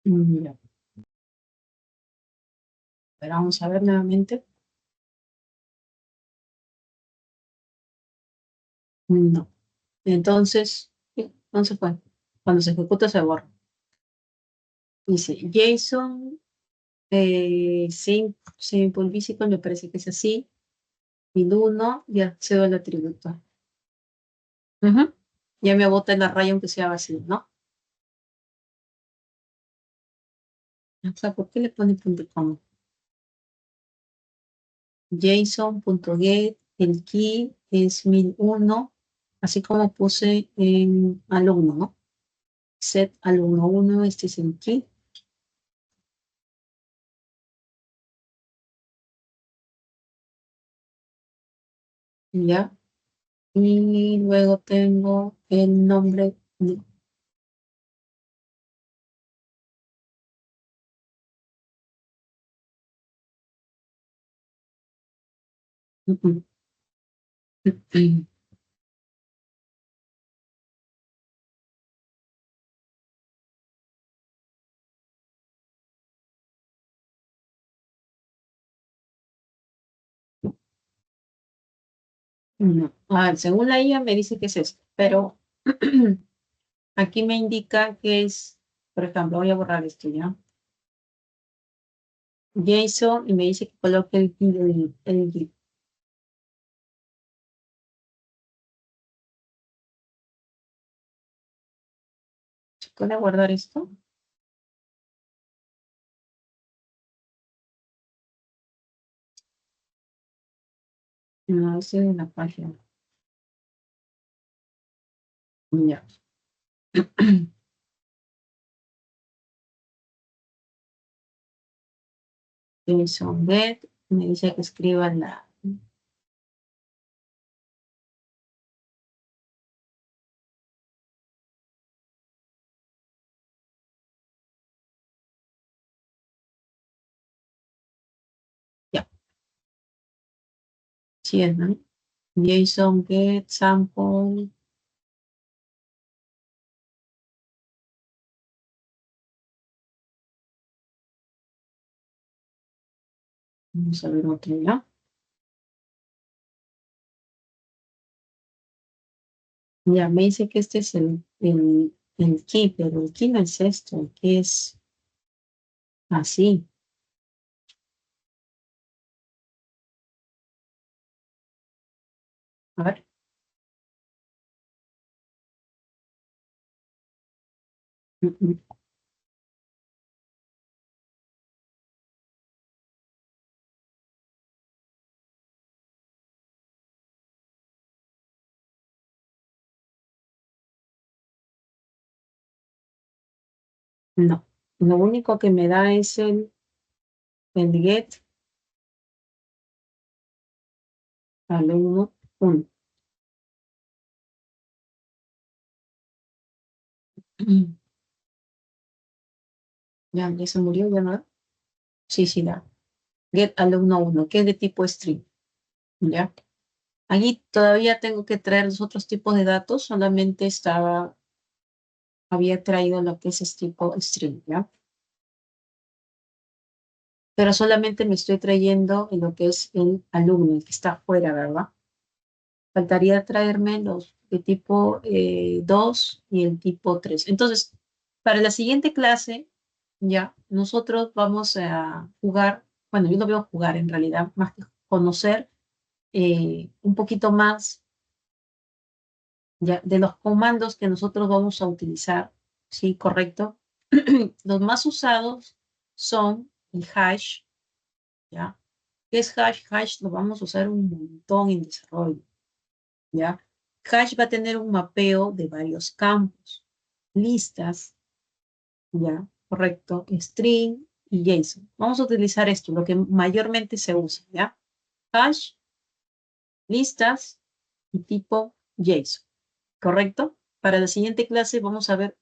S1: Ya. Pero vamos a ver nuevamente. No. Entonces, ¿dónde se fue? Cuando se ejecuta se borra. Dice JSON, simple visible, me parece que es así. Y uno, y accedo al atributo. Ya me bota en la raya aunque sea vacío, ¿no? O sea, ¿por qué le pone .com? JSON.get, el key es 1001, así como puse en alumno, ¿no? Set alumno 1, este es el key. Ya. Y luego tengo el nombre. No. Según la IA me dice que es esto, pero aquí me indica que es, por ejemplo, voy a borrar esto ya. JSON y me dice que coloque el key del git. ¿Se puede guardar esto? No, ese es la página. Ya. JSON get, me dice que escriba la... Ya. Sí es, ¿no? JSON get sample. Vamos a ver otro, ¿ya? Ya, me dice que este es el key, pero el key no es esto, el key es así. A ver. Mm, mm. No, lo único que me da es el get alumno 1. Ya se murió, ya no. Sí, sí, da. Get alumno 1, que es de tipo string. Ya. Allí todavía tengo que traer los otros tipos de datos, solamente había traído lo que es este tipo string, ¿ya? Pero solamente me estoy trayendo en lo que es el alumno, el que está afuera, ¿verdad? Faltaría traerme los de tipo 2 y el tipo 3. Entonces, para la siguiente clase, ya, nosotros vamos a jugar, bueno, yo no veo jugar en realidad, más que conocer un poquito más ya, de los comandos que nosotros vamos a utilizar, ¿sí? Correcto. Los más usados son el hash, ¿ya? ¿Qué es hash? Hash lo vamos a usar un montón en desarrollo, ¿ya? Hash va a tener un mapeo de varios campos, listas, ¿ya? Correcto, string y JSON. Vamos a utilizar esto, lo que mayormente se usa, ¿ya? Hash, listas y tipo JSON, ¿correcto? Para la siguiente clase vamos a ver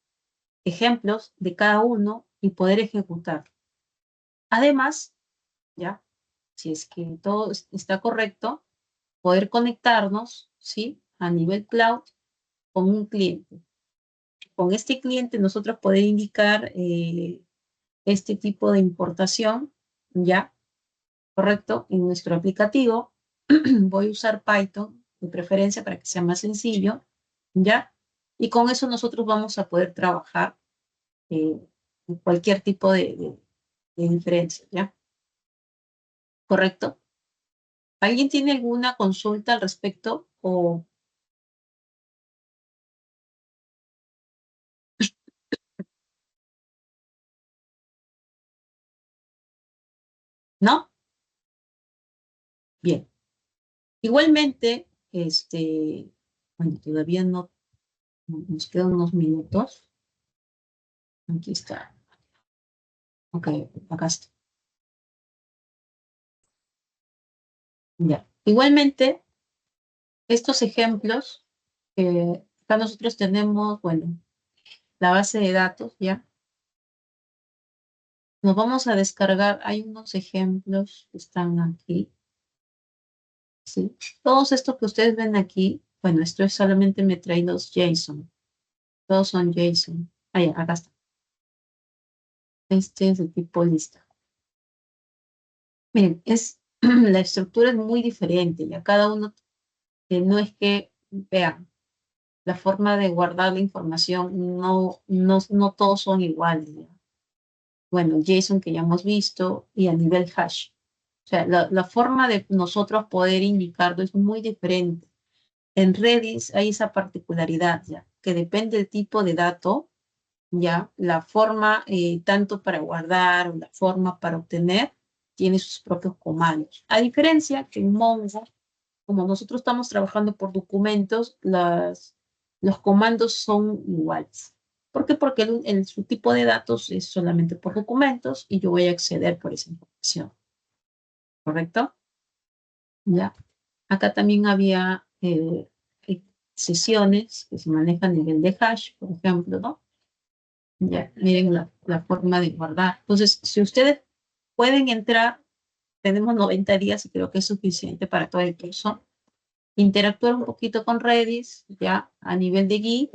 S1: ejemplos de cada uno y poder ejecutar. Además, ¿ya? Si es que todo está correcto, poder conectarnos, ¿sí? A nivel cloud con un cliente. Con este cliente nosotros poder indicar este tipo de importación, ¿ya? Correcto, en nuestro aplicativo. Voy a usar Python de preferencia para que sea más sencillo, ¿ya? Y con eso nosotros vamos a poder trabajar en cualquier tipo de inferencia, ¿ya? ¿Correcto? ¿Alguien tiene alguna consulta al respecto o no? Bien. Igualmente, bueno, todavía no, nos quedan unos minutos. Aquí está. Ok, acá está. Ya. Igualmente, estos ejemplos, acá nosotros tenemos, bueno, la base de datos, ¿ya? Nos vamos a descargar, hay unos ejemplos que están aquí, ¿sí? Todos estos que ustedes ven aquí, bueno, esto es solamente me trae los JSON. Todos son JSON. Ah, ya, acá está. Este es de tipo lista. Miren, la estructura es muy diferente, ya cada uno, no es que, vean, la forma de guardar la información, no todos son iguales, ¿ya? Bueno, JSON que ya hemos visto y a nivel hash. O sea, la forma de nosotros poder indicarlo es muy diferente. En Redis hay esa particularidad, ya, que depende del tipo de dato, ya, la forma tanto para guardar o la forma para obtener tiene sus propios comandos. A diferencia que en Mongo, como nosotros estamos trabajando por documentos, los comandos son iguales. ¿Por qué? Porque su tipo de datos es solamente por documentos y yo voy a acceder por esa información. ¿correcto? Ya. Acá también había sesiones que se manejan a nivel de hash, por ejemplo, ¿no? Ya, miren la forma de guardar. Entonces, si ustedes pueden entrar, tenemos 90 días y creo que es suficiente para todo el curso. Interactuar un poquito con Redis, ya a nivel de guía,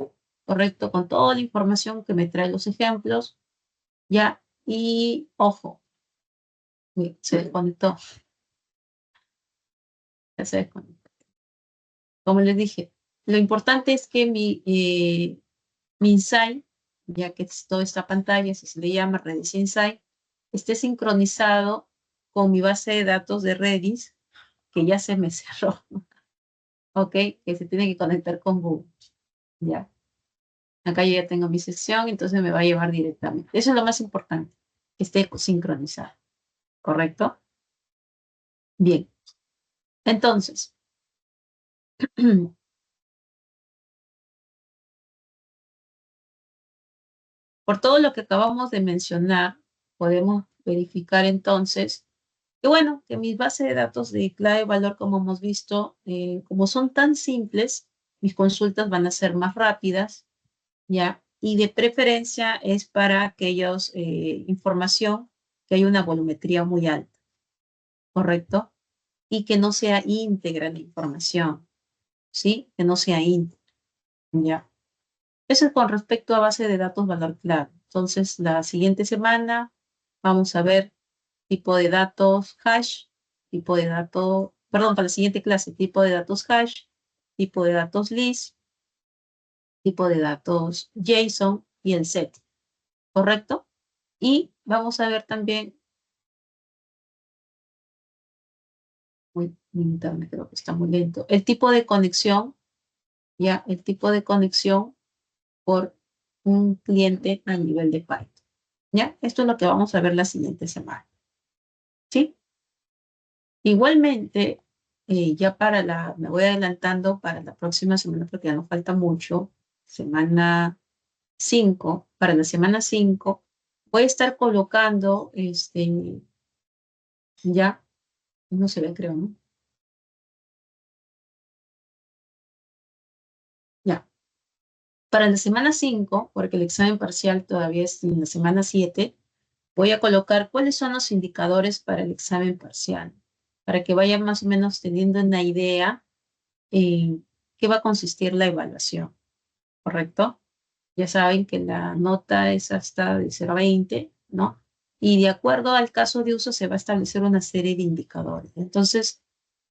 S1: correcto, con toda la información que me trae los ejemplos, ya, y ojo, se desconectó, ya se desconectó. Como les dije, lo importante es que mi Insight, ya que es toda esta pantalla, si se le llama Redis Insight, esté sincronizado con mi base de datos de Redis, que ya se me cerró, ¿ok? Que se tiene que conectar con Google, ¿ya? Acá yo ya tengo mi sección, entonces me va a llevar directamente. Eso es lo más importante, que esté sincronizado, ¿correcto? Bien, entonces, por todo lo que acabamos de mencionar, podemos verificar entonces que bueno, que mis bases de datos de clave valor, como hemos visto, como son tan simples, mis consultas van a ser más rápidas, ¿ya? Y de preferencia es para aquellos información que hay una volumetría muy alta, ¿correcto? Y que no sea íntegra la información, ¿sí? Que no sea íntegra, ¿ya? Eso es con respecto a base de datos valor clave. Entonces, la siguiente semana vamos a ver tipo de datos hash, tipo de datos, perdón, para la siguiente clase, tipo de datos hash, tipo de datos list, tipo de datos JSON y el set, ¿correcto? Y vamos a ver también, mi internet creo que está muy lento, el tipo de conexión, ya, el tipo de conexión por un cliente a nivel de Python. ¿Ya? Esto es lo que vamos a ver la siguiente semana. ¿Sí? Igualmente, ya me voy adelantando para la próxima semana porque ya nos falta mucho, semana 5. Para la semana 5 voy a estar colocando, ya, no se ve creo, ¿no? Ya. Para la semana 5, porque el examen parcial todavía es en la semana 7, voy a colocar cuáles son los indicadores para el examen parcial, para que vayan más o menos teniendo una idea en qué va a consistir la evaluación, ¿correcto? Ya saben que la nota es hasta de 0 a 20, ¿no? Y de acuerdo al caso de uso se va a establecer una serie de indicadores. Entonces,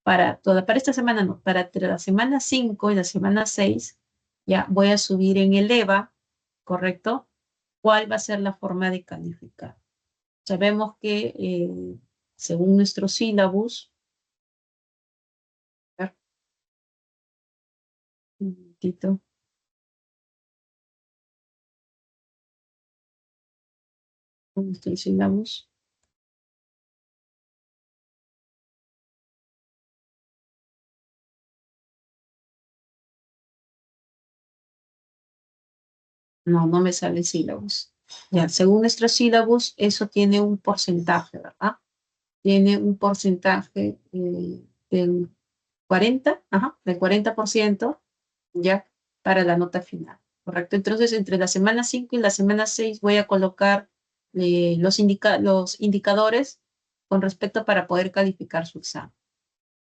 S1: para esta semana no, para entre la semana 5 y la semana 6, ya voy a subir en el EVA, ¿correcto? ¿Cuál va a ser la forma de calificar? Sabemos que según nuestro sílabus, a ver, un momentito, nuestro sílabus, no me sale el sílabus. Ya, según nuestro sílabus, eso tiene un porcentaje, ¿verdad? Tiene un porcentaje del 40, ajá, del 40%, ya, para la nota final, ¿correcto? Entonces, entre la semana 5 y la semana 6 voy a colocar los indicadores con respecto para poder calificar su examen,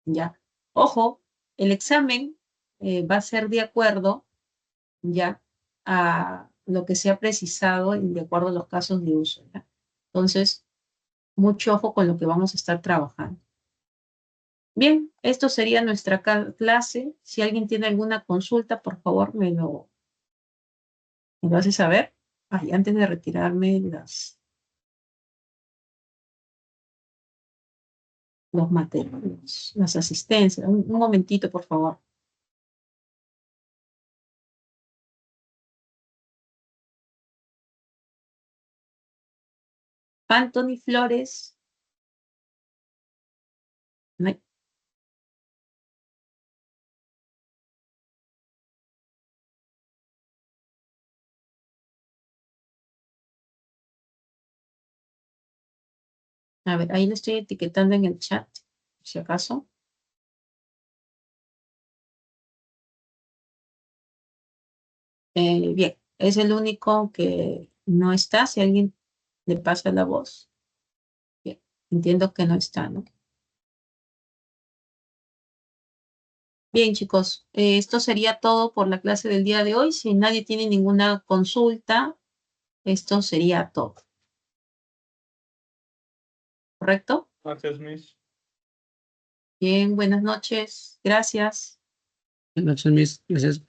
S1: ¿ya? Ojo, el examen va a ser de acuerdo, ¿ya? A lo que se ha precisado y de acuerdo a los casos de uso, ¿ya? Entonces, mucho ojo con lo que vamos a estar trabajando. Bien, esto sería nuestra clase. Si alguien tiene alguna consulta, por favor, me lo hace saber. Ay, antes de retirarme los materiales, las asistencias. Un momentito, por favor. Anthony Flores. No hay- A ver, ahí lo estoy etiquetando en el chat, si acaso. Bien, es el único que no está. Si alguien le pasa la voz. Bien, entiendo que no está, ¿no? Bien, chicos, esto sería todo por la clase del día de hoy. Si nadie tiene ninguna consulta, esto sería todo. ¿Correcto?
S2: Gracias, Miss.
S1: Bien, buenas noches. Gracias.
S5: Buenas noches, Miss. Gracias.